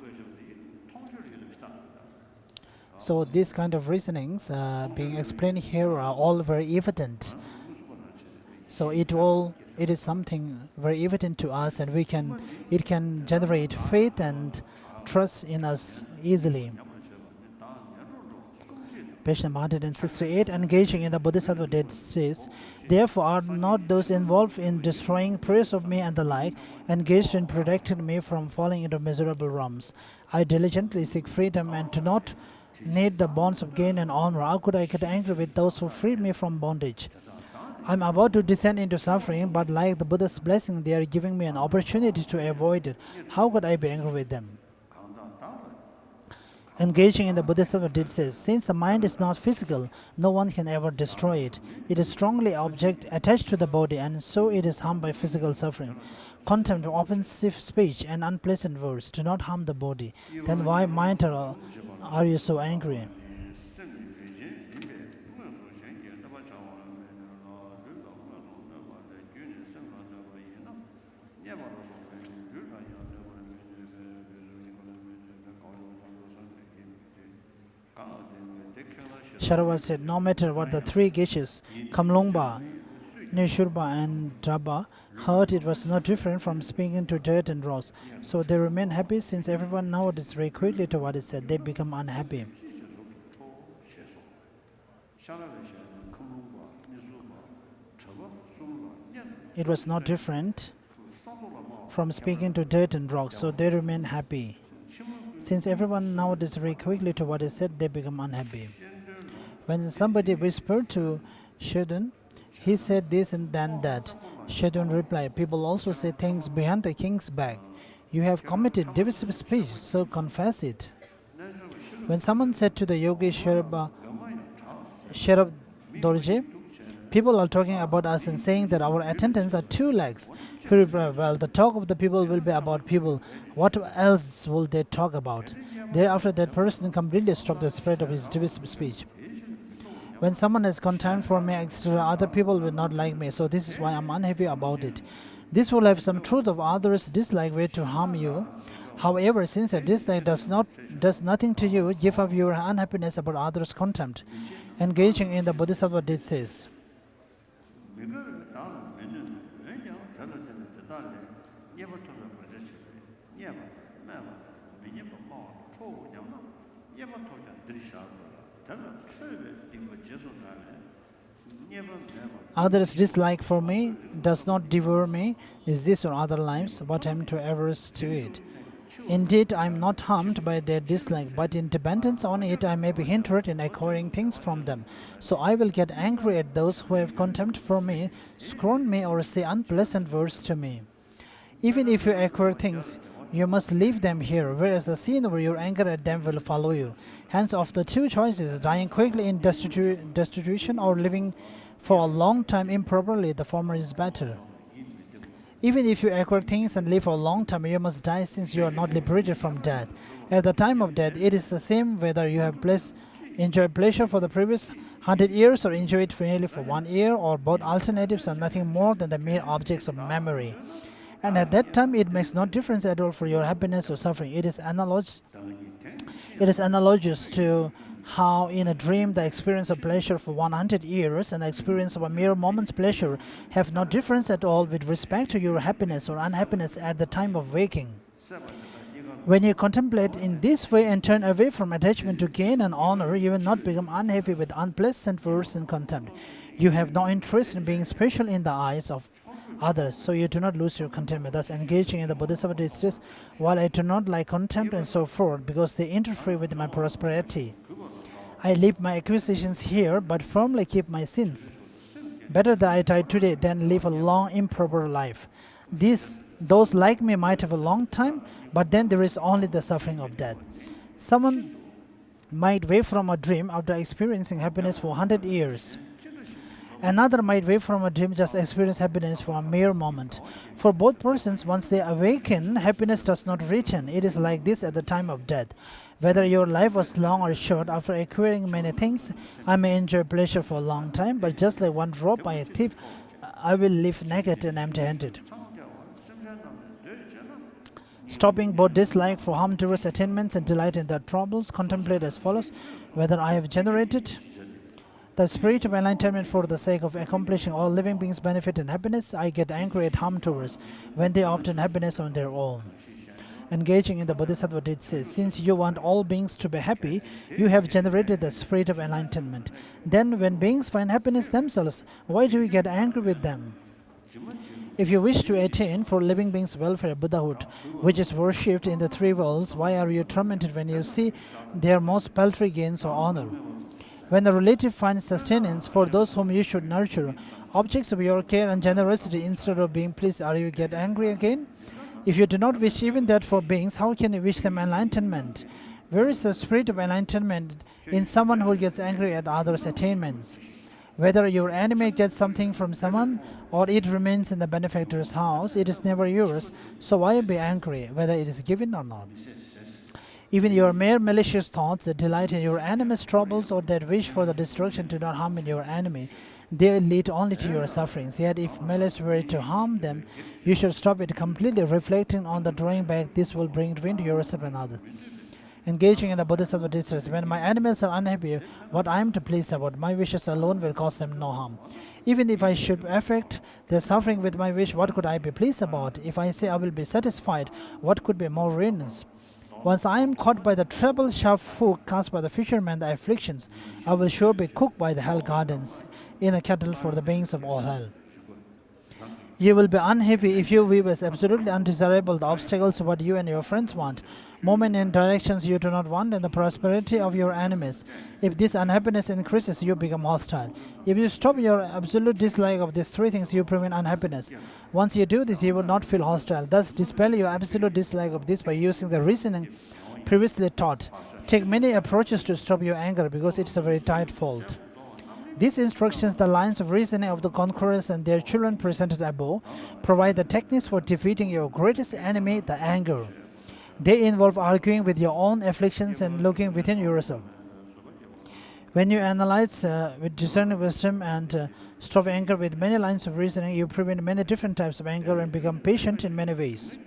So these kind of reasonings being explained here are all very evident. So it is something very evident to us, and it can generate faith and trust in us easily. Page number 168. Engaging in the Bodhisattva deed says, therefore are not those involved in destroying praise of me and the like engaged in protecting me from falling into miserable realms. I diligently seek freedom and do not need the bonds of gain and honor. How could I get angry with those who freed me from bondage? I'm about to descend into suffering, but like the Buddha's blessing, they are giving me an opportunity to avoid it. How could I be angry with them? Engaging in the Bodhisattva deed says, since the mind is not physical, no one can ever destroy it. It is strongly attached to the body, and so it is harmed by physical suffering. Contempt, offensive speech, and unpleasant words do not harm the body. Then why, mind, are you so angry? Sharava said, no matter what the three geshes, Kamlongpa, Nishurba and Draba, heard, it was not different from speaking to dirt and rocks. So they remain happy. Since everyone notices very quickly to what is said, they become unhappy. It was not different from speaking to dirt and rocks, so they remain happy. Since everyone notices very quickly to what is said, they become unhappy. When somebody whispered to Shedun, he said this and then that. Shedun replied, people also say things behind the king's back. You have committed divisive speech, so confess it. When someone said to the yogi Sherab Dorje, people are talking about us and saying that our attendants are 2 lakhs. He replied, well, the talk of the people will be about people. What else will they talk about? Thereafter, that person completely stopped the spread of his divisive speech. When someone has contempt for me, etc., other people will not like me, so this is why I'm unhappy about it. This will have some truth of others' dislike way to harm you. However, since a dislike does nothing to you, give up your unhappiness about others' contempt. Engaging in the Bodhisattva deed says, others' dislike for me does not devour me. Is this or other lives? What am to averse to it? Indeed, I am not harmed by their dislike, but in dependence on it, I may be hindered in acquiring things from them. So I will get angry at those who have contempt for me, scorn me, or say unpleasant words to me. Even if you acquire things, you must leave them here, whereas the sin over your anger at them will follow you. Hence, of the 2 choices, dying quickly in destitution or living for a long time improperly, the former is better. Even if you acquire things and live for a long time, you must die, since you are not liberated from death. At the time of death, it is the same whether you have enjoyed pleasure for the previous 100 years or enjoy it merely for 1 year, or both alternatives are nothing more than the mere objects of memory. And at that time, it makes no difference at all for your happiness or suffering. It is analogous to how in a dream the experience of pleasure for 100 years and the experience of a mere moment's pleasure have no difference at all with respect to your happiness or unhappiness at the time of waking. When you contemplate in this way and turn away from attachment to gain and honor, you will not become unhappy with unpleasant words and contempt. You have no interest in being special in the eyes of others, so you do not lose your contentment. Thus, engaging in the Bodhisattva deed says, while I do not like contempt and so forth, because they interfere with my prosperity, I leave my acquisitions here, but firmly keep my sins. Better that I die today than live a long, improper life. Those like me might have a long time, but then there is only the suffering of death. Someone might wake from a dream after experiencing happiness for 100 years. Another might wake from a dream, just experience happiness for a mere moment. For both persons, once they awaken, happiness does not return. It is like this at the time of death. Whether your life was long or short, after acquiring many things, I may enjoy pleasure for a long time, but just like one robbed by a thief, I will live naked and empty-handed. Stopping both dislike for harmless attainments and delight in their troubles, contemplate as follows: whether I have generated the spirit of enlightenment for the sake of accomplishing all living beings' benefit and happiness, I get angry at harm doers when they obtain happiness on their own. Engaging in the Bodhisattva says, since you want all beings to be happy, you have generated the spirit of enlightenment. Then when beings find happiness themselves, why do you get angry with them? If you wish to attain for living beings' welfare, Buddhahood, which is worshipped in the three worlds, why are you tormented when you see their most paltry gains or honor? When a relative finds sustenance for those whom you should nurture, objects of your care and generosity, instead of being pleased, are you get angry again? If you do not wish even that for beings, how can you wish them enlightenment? Where is the spirit of enlightenment in someone who gets angry at others' attainments? Whether your enemy gets something from someone or it remains in the benefactor's house, it is never yours, so why be angry, whether it is given or not? Even your mere malicious thoughts that delight in your enemy's troubles or that wish for the destruction do not harm in your enemy. They lead only to your sufferings. Yet if malice were to harm them, you should stop it completely, reflecting on the drawing back this will bring ruin to yourself and others. Engaging in the Bodhisattva distress, when my enemies are unhappy, what I am to please about, my wishes alone will cause them no harm. Even if I should affect their suffering with my wish, what could I be pleased about? If I say I will be satisfied, what could be more ruinous? Once I am caught by the treble sharp hook cast by the fisherman, the afflictions, I will sure be cooked by the hell gardens in a kettle for the beings of all hell. You will be unhappy if you view as absolutely undesirable the obstacles of what you and your friends want, movement in directions you do not want, and the prosperity of your enemies. If this unhappiness increases, you become hostile. If you stop your absolute dislike of these three things, you prevent unhappiness. Once you do this, you will not feel hostile. Thus, dispel your absolute dislike of this by using the reasoning previously taught. Take many approaches to stop your anger because it is a very tight fault. These instructions, the lines of reasoning of the conquerors and their children presented above, provide the techniques for defeating your greatest enemy, the anger. They involve arguing with your own afflictions and looking within yourself. When you analyze with discerning wisdom and stop anger with many lines of reasoning, you prevent many different types of anger and become patient in many ways.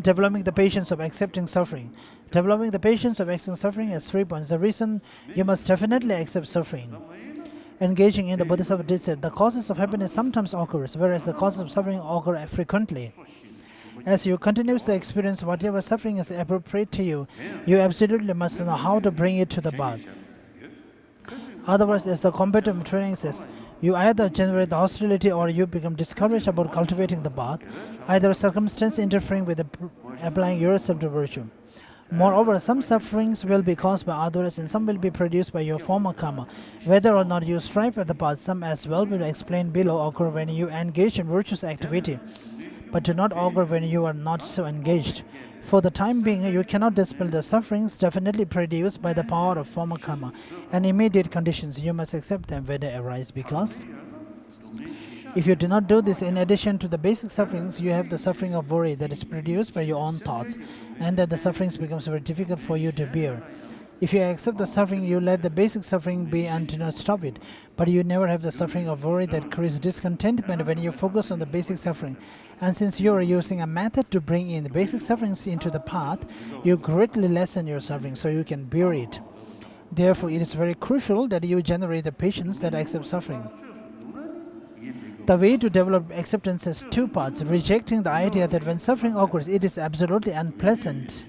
Developing the patience of accepting suffering. Developing the patience of accepting suffering has 3 points. The reason you must definitely accept suffering. Engaging in the Bodhisattva said, the causes of happiness sometimes occurs, whereas the causes of suffering occur frequently. As you continuously experience whatever suffering is appropriate to you, you absolutely must know how to bring it to the path. Otherwise, as the competitive training says, you either generate the hostility or you become discouraged about cultivating the path, either circumstance interfering with applying yourself to virtue. Moreover, some sufferings will be caused by others and some will be produced by your former karma. Whether or not you strive for the path, some as well will explain below occur when you engage in virtuous activity, but do not occur when you are not so engaged. For the time being, you cannot dispel the sufferings definitely produced by the power of former karma and immediate conditions. You must accept them when they arise, because if you do not do this, in addition to the basic sufferings, you have the suffering of worry that is produced by your own thoughts, and that the sufferings becomes very difficult for you to bear. If you accept the suffering, you let the basic suffering be and do not stop it. But you never have the suffering of worry that creates discontentment when you focus on the basic suffering. And since you are using a method to bring in the basic sufferings into the path, you greatly lessen your suffering so you can bear it. Therefore, it is very crucial that you generate the patience that accepts suffering. The way to develop acceptance has 2 parts, rejecting the idea that when suffering occurs, it is absolutely unpleasant.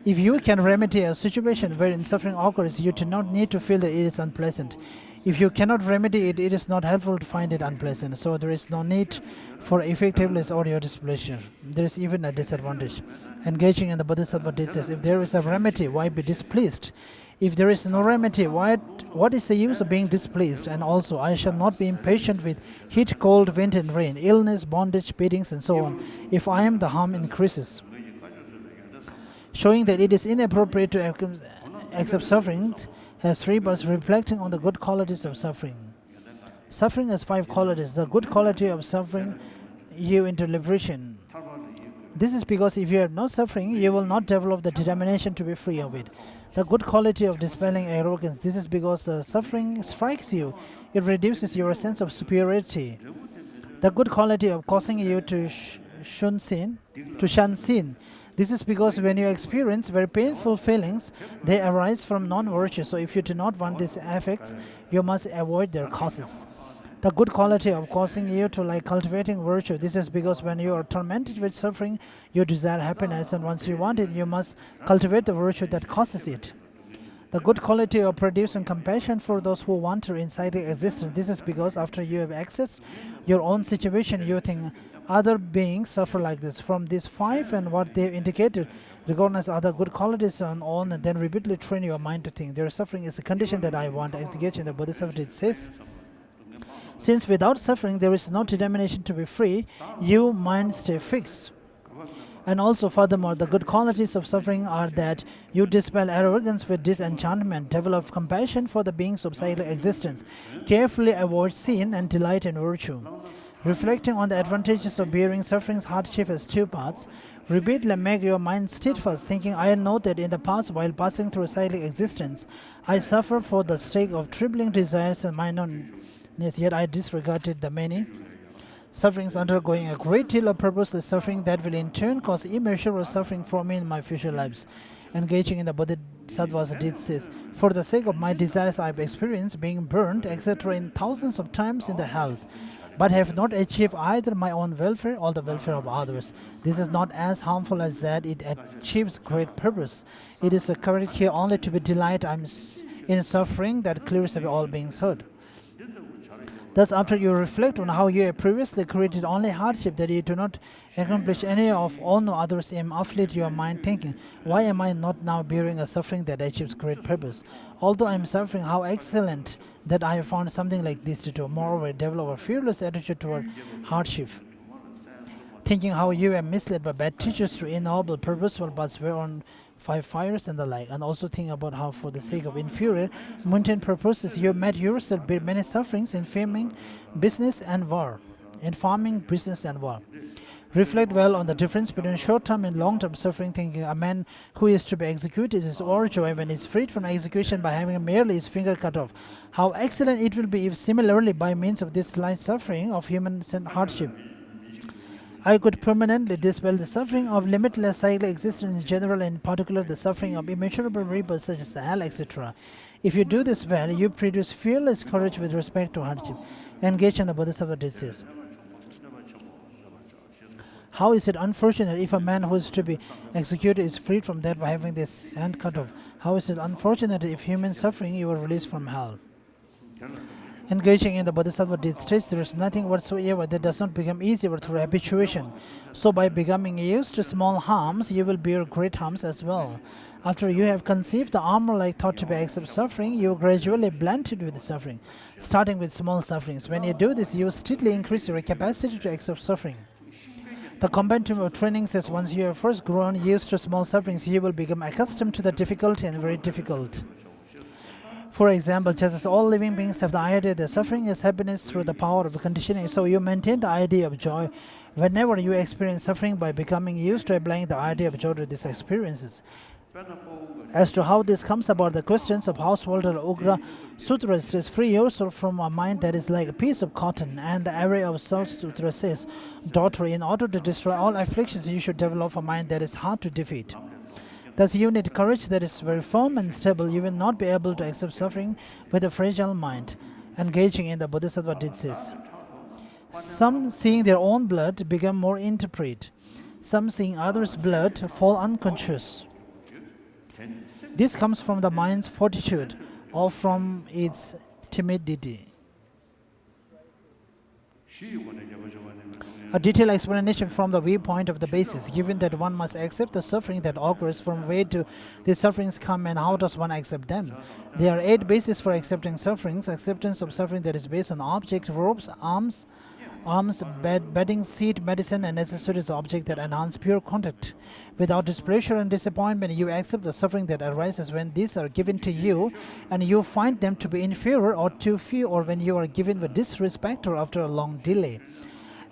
If you can remedy a situation wherein suffering occurs, you do not need to feel that it is unpleasant. If you cannot remedy it, it is not helpful to find it unpleasant, so there is no need for effectiveness or your displeasure. There is even a disadvantage. Engaging in the Bodhisattva says, if there is a remedy, why be displeased? If there is no remedy, what is the use of being displeased? And also, I shall not be impatient with heat, cold, wind and rain, illness, bondage, beatings and so on, if I am the harm increases. Showing that it is inappropriate to accept suffering has 3 parts, reflecting on the good qualities of suffering. Suffering has 5 qualities. The good quality of suffering you into liberation. This is because if you have no suffering, you will not develop the determination to be free of it. The good quality of dispelling arrogance. This is because the suffering strikes you. It reduces your sense of superiority. The good quality of causing you to shun sin. This is because when you experience very painful feelings, they arise from non-virtue. So if you do not want these effects, you must avoid their causes. The good quality of causing you to like cultivating virtue. This is because when you are tormented with suffering, you desire happiness, and once you want it, you must cultivate the virtue that causes it. The good quality of producing compassion for those who wander in psychic existence. This is because after you have accessed your own situation, you think other beings suffer like this. From these five and what they indicated, recognize other good qualities on own, and then repeatedly train your mind to think. Their suffering is a condition that I want. Exegete in the Bodhisattva it says, since without suffering there is no determination to be free, you mind stay fixed. And also furthermore, the good qualities of suffering are that you dispel arrogance with disenchantment, develop compassion for the beings of cyclic existence, carefully avoid sin, and delight in virtue. Reflecting on the advantages of bearing suffering's hardship as two parts, repeatedly make your mind steadfast, thinking, I know that in the past, while passing through cyclic existence, I suffer for the sake of tribling desires and mindedness, yet I disregarded the many sufferings, undergoing a great deal of purposeless suffering that will in turn cause immeasurable suffering for me in my future lives. Engaging in the Bodhisattva's deed says, for the sake of my desires I have experienced being burned, etc. in thousands of times in the hells, but have not achieved either my own welfare or the welfare of others. This is not as harmful as that it achieves great purpose. It is correct here only to be delight in suffering that clears away all beings hurt. Thus, after you reflect on how you have previously created only hardship that you do not accomplish any of, all no others aim, afflict your mind, thinking, why am I not now bearing a suffering that achieves great purpose? Although I am suffering, how excellent that I have found something like this to do. Moreover, develop a fearless attitude toward hardship, thinking how you are misled by bad teachers to ignoble, purposeful paths whereon five fires and the like, and also think about how for the sake of inferior, mundane purposes you met yourself bear many sufferings in farming, business and war. Reflect well on the difference between short-term and long-term suffering, thinking a man who is to be executed is overjoyed when he is freed from execution by having merely his finger cut off. How excellent it will be if similarly by means of this slight suffering of human hardship, I could permanently dispel the suffering of limitless cyclic existence in general, and in particular the suffering of immeasurable rebirths such as the hell, etc. If you do this well, you produce fearless courage with respect to hardship. Engage in the Bodhisattva disease. How is it unfortunate if a man who is to be executed is freed from that by having this hand cut off? How is it unfortunate if human suffering you are released from hell? Engaging in the Bodhisattva deed states there is nothing whatsoever that does not become easier through habituation. So by becoming used to small harms, you will bear great harms as well. After you have conceived the armor-like thought to be accept suffering, you gradually blend it with the suffering, starting with small sufferings. When you do this, you steadily increase your capacity to accept suffering. The compendium of training says once you have first grown used to small sufferings, you will become accustomed to the difficulty and very difficult. For example, just as all living beings have the idea that suffering is happiness through the power of conditioning, so you maintain the idea of joy whenever you experience suffering by becoming used to applying the idea of joy to these experiences. As to how this comes about, the questions of Householder Ugra Sutra says, free yourself from a mind that is like a piece of cotton, and the array of South Sutra says, daughter, in order to destroy all afflictions, you should develop a mind that is hard to defeat. Thus, you need courage that is very firm and stable. You will not be able to accept suffering with a fragile mind. Engaging in the Bodhisattva deed says, some seeing their own blood become more interpret. Some seeing others' blood fall unconscious. This comes from the mind's fortitude or from its timidity. A detailed explanation from the viewpoint of the basis, given that one must accept the suffering that occurs, from where do these sufferings come and how does one accept them. There are 8 bases for accepting sufferings. Acceptance of suffering that is based on object, ropes, arms, bedding, seat, medicine, and necessaries object that enhance pure contact. Without displeasure and disappointment, you accept the suffering that arises when these are given to you and you find them to be inferior or too few, or when you are given with disrespect or after a long delay.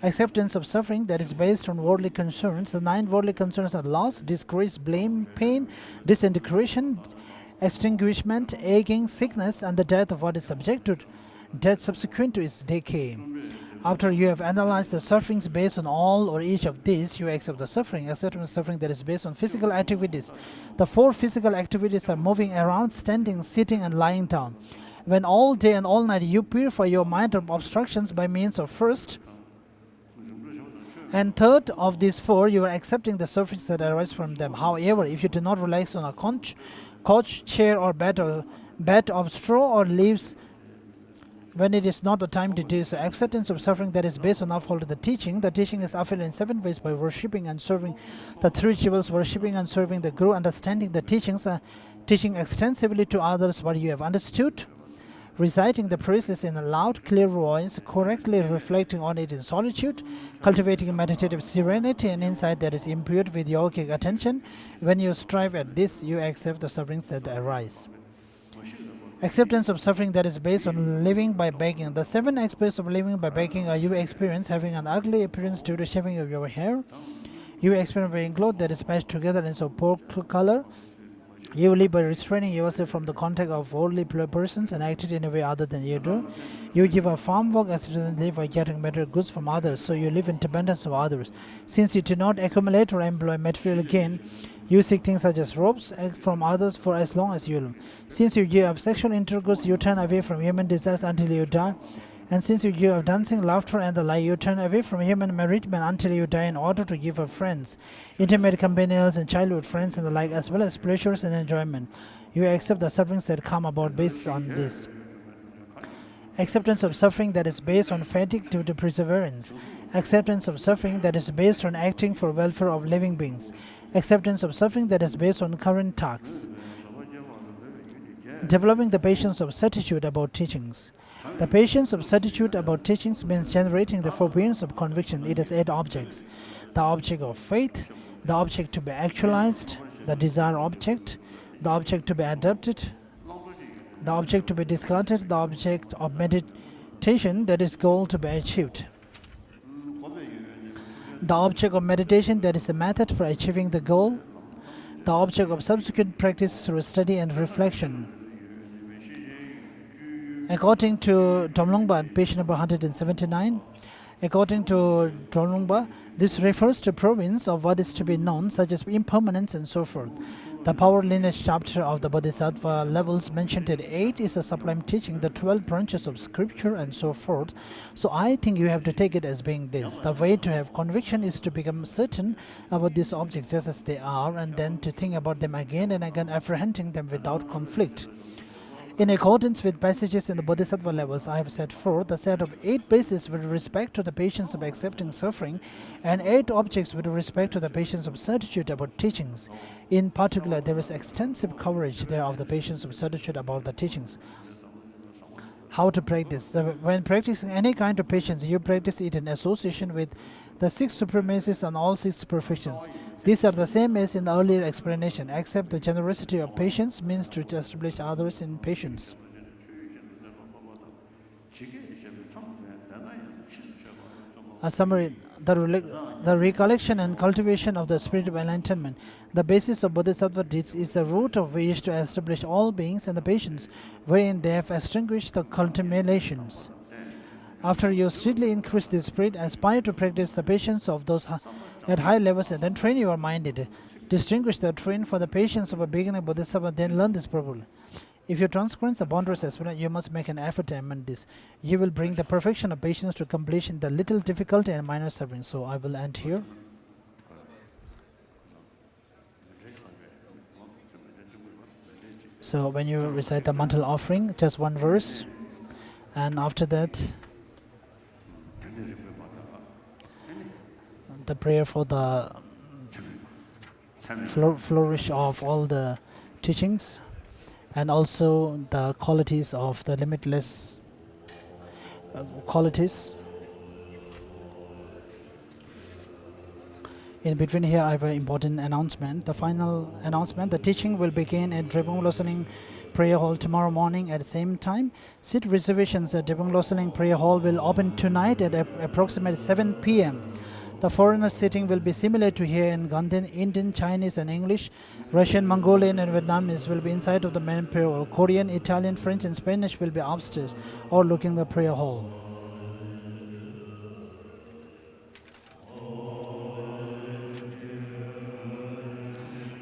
Acceptance of suffering that is based on worldly concerns. The 9 worldly concerns are loss, disgrace, blame, pain, disintegration, extinguishment, aging, sickness, and the death of what is subjected, death subsequent to its decay. After you have analyzed the sufferings based on all or each of these, you accept the suffering. Acceptance of suffering that is based on physical activities. The 4 physical activities are moving around, standing, sitting, and lying down. When all day and all night you purify your mind of obstructions by means of first and third of these four, you are accepting the sufferings that arise from them. However, if you do not relax on a couch, chair, or bed of straw or leaves when it is not the time to do so, acceptance of suffering that is based on upholding the teaching is offered in 7 ways: by worshipping and serving the 3 jewels, worshipping and serving the Guru, understanding the teachings, teaching extensively to others what you have understood, reciting the praises in a loud, clear voice, correctly reflecting on it in solitude, cultivating meditative serenity and insight that is imbued with yogic attention. When you strive at this, you accept the sufferings that arise. Acceptance of suffering that is based on living by begging. The 7 aspects of living by begging are: you experience having an ugly appearance due to shaving of your hair, you experience wearing clothes that is patched together in so poor color, you live by restraining yourself from the contact of worldly persons and acted in a way other than you do. You give up farm work accidentally by getting material goods from others, so you live in dependence of others. Since you do not accumulate or employ material gain, you seek things such as robes from others for as long as you live. Since you give up sexual intercourse, you turn away from human desires until you die. And since you give up dancing, laughter, and the like, you turn away from human merriment until you die in order to give up friends, intimate companions, and childhood friends, and the like, as well as pleasures and enjoyment. You accept the sufferings that come about based on this. Acceptance of suffering that is based on fatigue due to perseverance. Acceptance of suffering that is based on acting for welfare of living beings. Acceptance of suffering that is based on current tasks. Developing the patience of certitude about teachings. The patience of certitude about teachings means generating the forbearance of conviction. It has 8 objects: the object of faith, the object to be actualized, the desire object, the object to be adopted, the object to be discarded, the object of meditation, that is goal to be achieved. The object of meditation, that is the method for achieving the goal. The object of subsequent practice through study and reflection. According to Domlongpa, page number 179, according to Domlongpa, this refers to province of what is to be known, such as impermanence and so forth. The power lineage chapter of the Bodhisattva levels mentioned at 8 is a sublime teaching, the 12 branches of scripture and so forth. So I think you have to take it as being this. The way to have conviction is to become certain about these objects just as they are, and then to think about them again and again, apprehending them without conflict. In accordance with passages in the Bodhisattva levels, I have set forth the set of 8 bases with respect to the patience of accepting suffering and 8 objects with respect to the patience of certitude about teachings. In particular, there is extensive coverage there of the patience of certitude about the teachings. How to practice? When practicing any kind of patience, you practice it in association with the 6 supremacies and all 6 perfections. These are the same as in the earlier explanation, except the generosity of patience means to establish others in patience. A summary: the recollection and cultivation of the spirit of enlightenment. The basis of Bodhisattva deeds is the root of which to establish all beings and the patience, wherein they have extinguished the contaminations. After you steadily increase this spirit, aspire to practice the patience of those at high levels and then train your mind in it. Distinguish the train for the patience of a beginner Bodhisattva, then learn this properly. If you transgress the boundaries aspirant, you must make an effort to amend this. You will bring the perfection of patience to completion, the little difficulty and minor suffering. So I will end here. So when you recite the mantle offering, just 1 verse, and after that, the prayer for the flourish of all the teachings, and also the qualities of the limitless qualities. In between here, I have an important announcement. The final announcement: the teaching will begin at Drepung Loseling Prayer Hall tomorrow morning at the same time. Seat reservations at Drepung Loseling Prayer Hall will open tonight at approximately 7 p.m. The foreigner seating will be similar to here in Ganden. Indian, Chinese, and English, Russian, Mongolian, and Vietnamese will be inside of the main prayer hall. Korean, Italian, French, and Spanish will be upstairs or looking the prayer hall.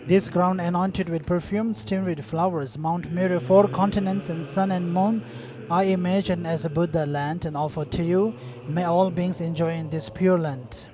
This ground anointed with perfume, strewn with flowers, Mount Meru, 4 continents and sun and moon, I imagine as a Buddha land and offer to you. May all beings enjoy in this pure land.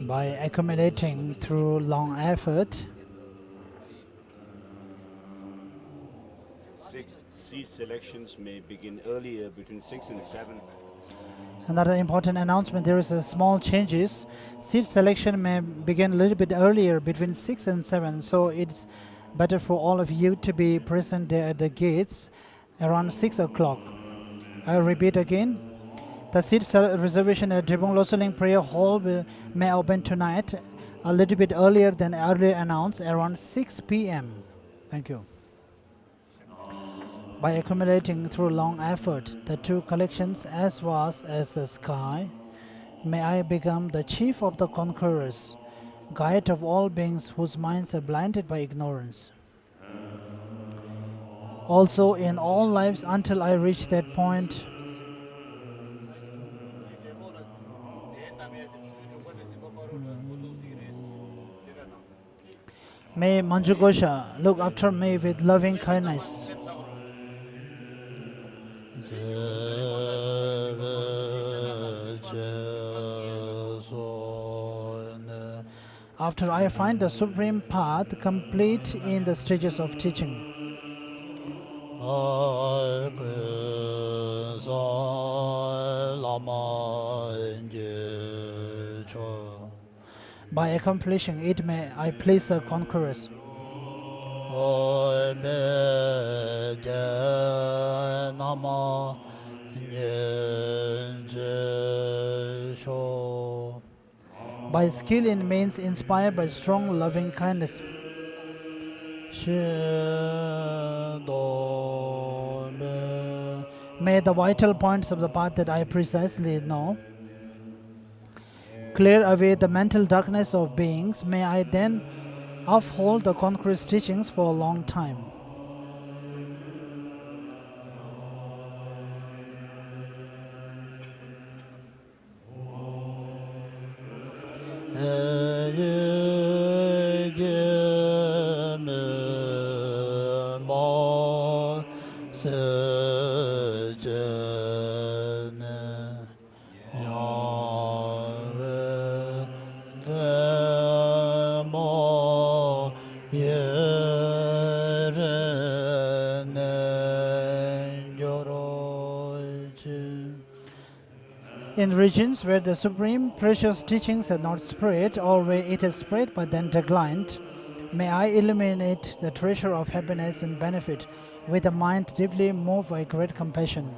By accumulating through long effort, seed selections may begin earlier between 6 and 7. another important announcement, there is a small changes. Seat selection may begin a little bit earlier between 6 and 7, so it's better for all of you to be present there at the gates around 6 o'clock. I repeat again, the seat reservation at Drepung Loseling Prayer Hall may open tonight a little bit earlier than earlier announced, around 6 p.m. Thank you. By accumulating through long effort the 2 collections as vast as the sky, may I become the chief of the conquerors, guide of all beings whose minds are blinded by ignorance. Also in all lives until I reach that point, may Manjugosha look after me with loving kindness. After I find the supreme path complete in the stages of teaching, by accomplishing it, may I please the conquerors. By skill in means inspired by strong loving kindness, may the vital points of the path that I precisely know clear away the mental darkness of beings. May I then uphold the conqueror's teachings for a long time. In regions where the supreme precious teachings are not spread, or where it is spread but then declined, may I illuminate the treasure of happiness and benefit with a mind deeply moved by great compassion.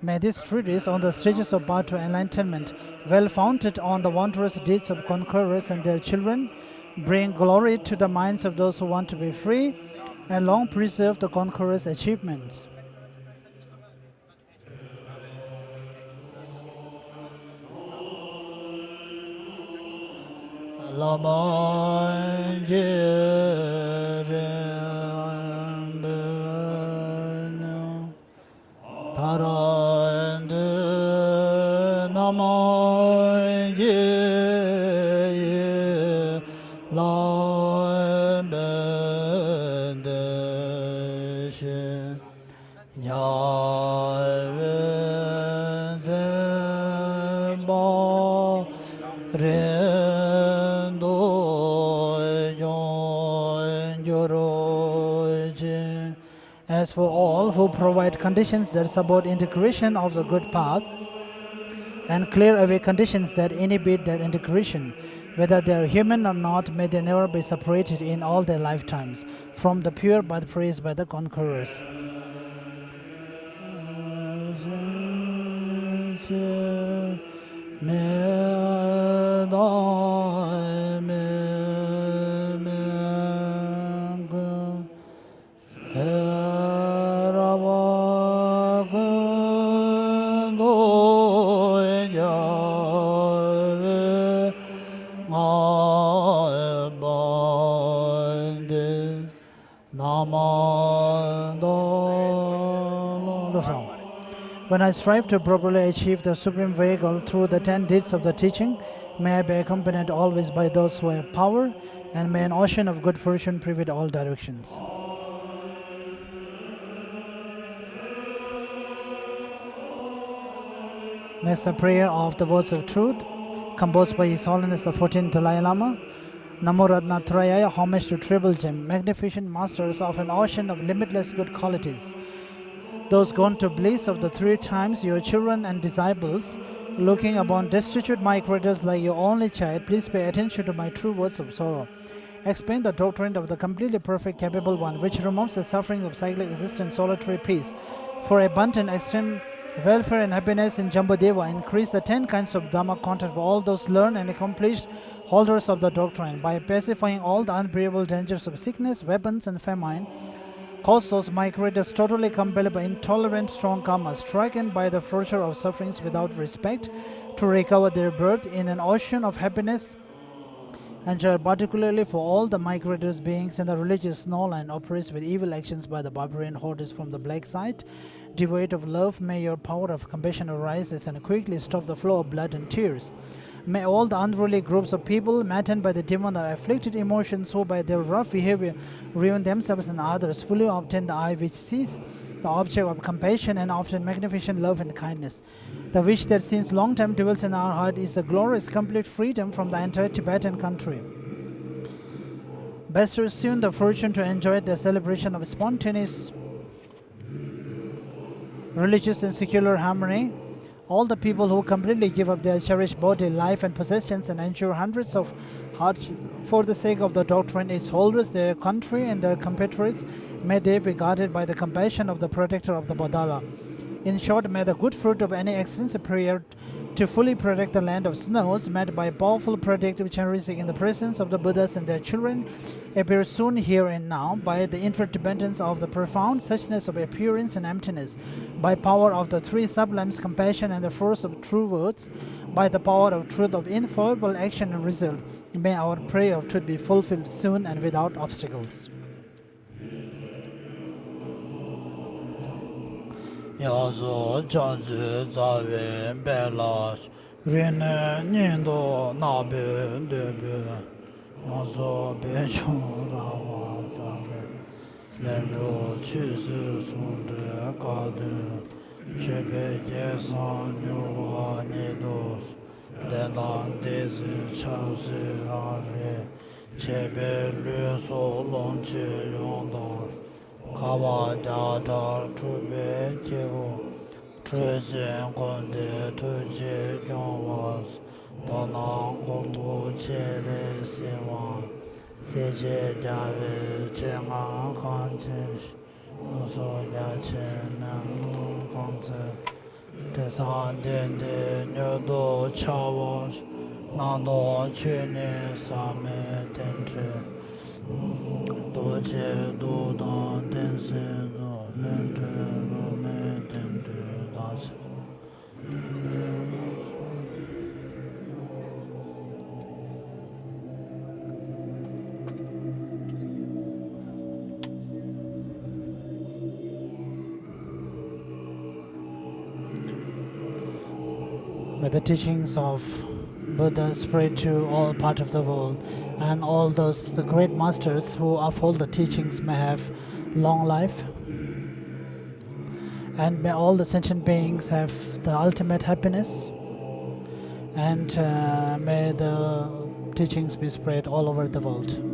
May this treatise on the stages of path to enlightenment, well founded on the wondrous deeds of conquerors and their children, bring glory to the minds of those who want to be free and long preserve the conquerors' achievements. Lama As for all who provide conditions that support integration of the good path and clear away conditions that inhibit that integration, whether they are human or not, may they never be separated in all their lifetimes from the pure but praised by the conquerors. When I strive to properly achieve the supreme vehicle through the 10 deeds of the teaching, may I be accompanied always by those who have power, and may an ocean of good fortune pervade all directions. Next, the prayer of the words of truth, composed by His Holiness the 14th Dalai Lama. Namo Ratna Trayaya, homage to Triple Gem, magnificent masters of an ocean of limitless good qualities. Those gone to bliss of the three times, your children and disciples, looking upon destitute my creators like your only child, please pay attention to my true words of sorrow. Explain the doctrine of the completely perfect, capable one, which removes the suffering of cyclic existence, solitary peace. For abundant, extreme welfare and happiness in Jambudeva, increase the 10 kinds of Dhamma content for all those learned and accomplished holders of the doctrine, by pacifying all the unbearable dangers of sickness, weapons, and famine. Cause those migrators totally compelled by intolerant strong karma, stricken by the torture of sufferings without respect, to recover their birth in an ocean of happiness. And particularly for all the migrators beings in the religious snowland oppressed with evil actions by the barbarian hordes from the black side, devoid of love, may your power of compassion arise and quickly stop the flow of blood and tears. May all the unruly groups of people, maddened by the demon or afflicted emotions, who by their rough behavior ruin themselves and others, fully obtain the eye which sees, the object of compassion and often magnificent love and kindness. The wish that since long time dwells in our heart is the glorious complete freedom from the entire Tibetan country. Bestow soon the fortune to enjoy the celebration of spontaneous religious and secular harmony. All the people who completely give up their cherished body, life, and possessions and endure hundreds of hardships for the sake of the doctrine, its holders, their country, and their compatriots, may they be guarded by the compassion of the protector of the Bodhala. In short, may the good fruit of any extensive prayer to fully protect the land of snows, met by powerful protective charity in the presence of the Buddhas and their children, appear soon here and now, by the interdependence of the profound suchness of appearance and emptiness, by power of the three sublimes, compassion and the force of true words, by the power of truth of infallible action and result, may our prayer of truth be fulfilled soon and without obstacles. Yazo Janzu Zawe Belash Rene Nindo Nabe Debe Yazo Bechon Rawa Zawe Lendo Chisu Sunde Kade Chebe Yesan Yuwa Nidos Delan Dezi Chausi Rare Chebe Luso Lonche Yondor Kawa Dada Trube Jevo Trezen Konde Tuje Gyonwas Dona Kombu Chere Sewa Seje Jave Chenga Kanchish Uso Yache Nam Kanche Desan Dende Nyodo Chawash Nando Chene Same Tentre Doje do dan dense do lente rome tente das. May the teachings of Buddha spread to all parts of the world, and all those the great masters who uphold the teachings may have long life, and may all the sentient beings have the ultimate happiness, and may the teachings be spread all over the world.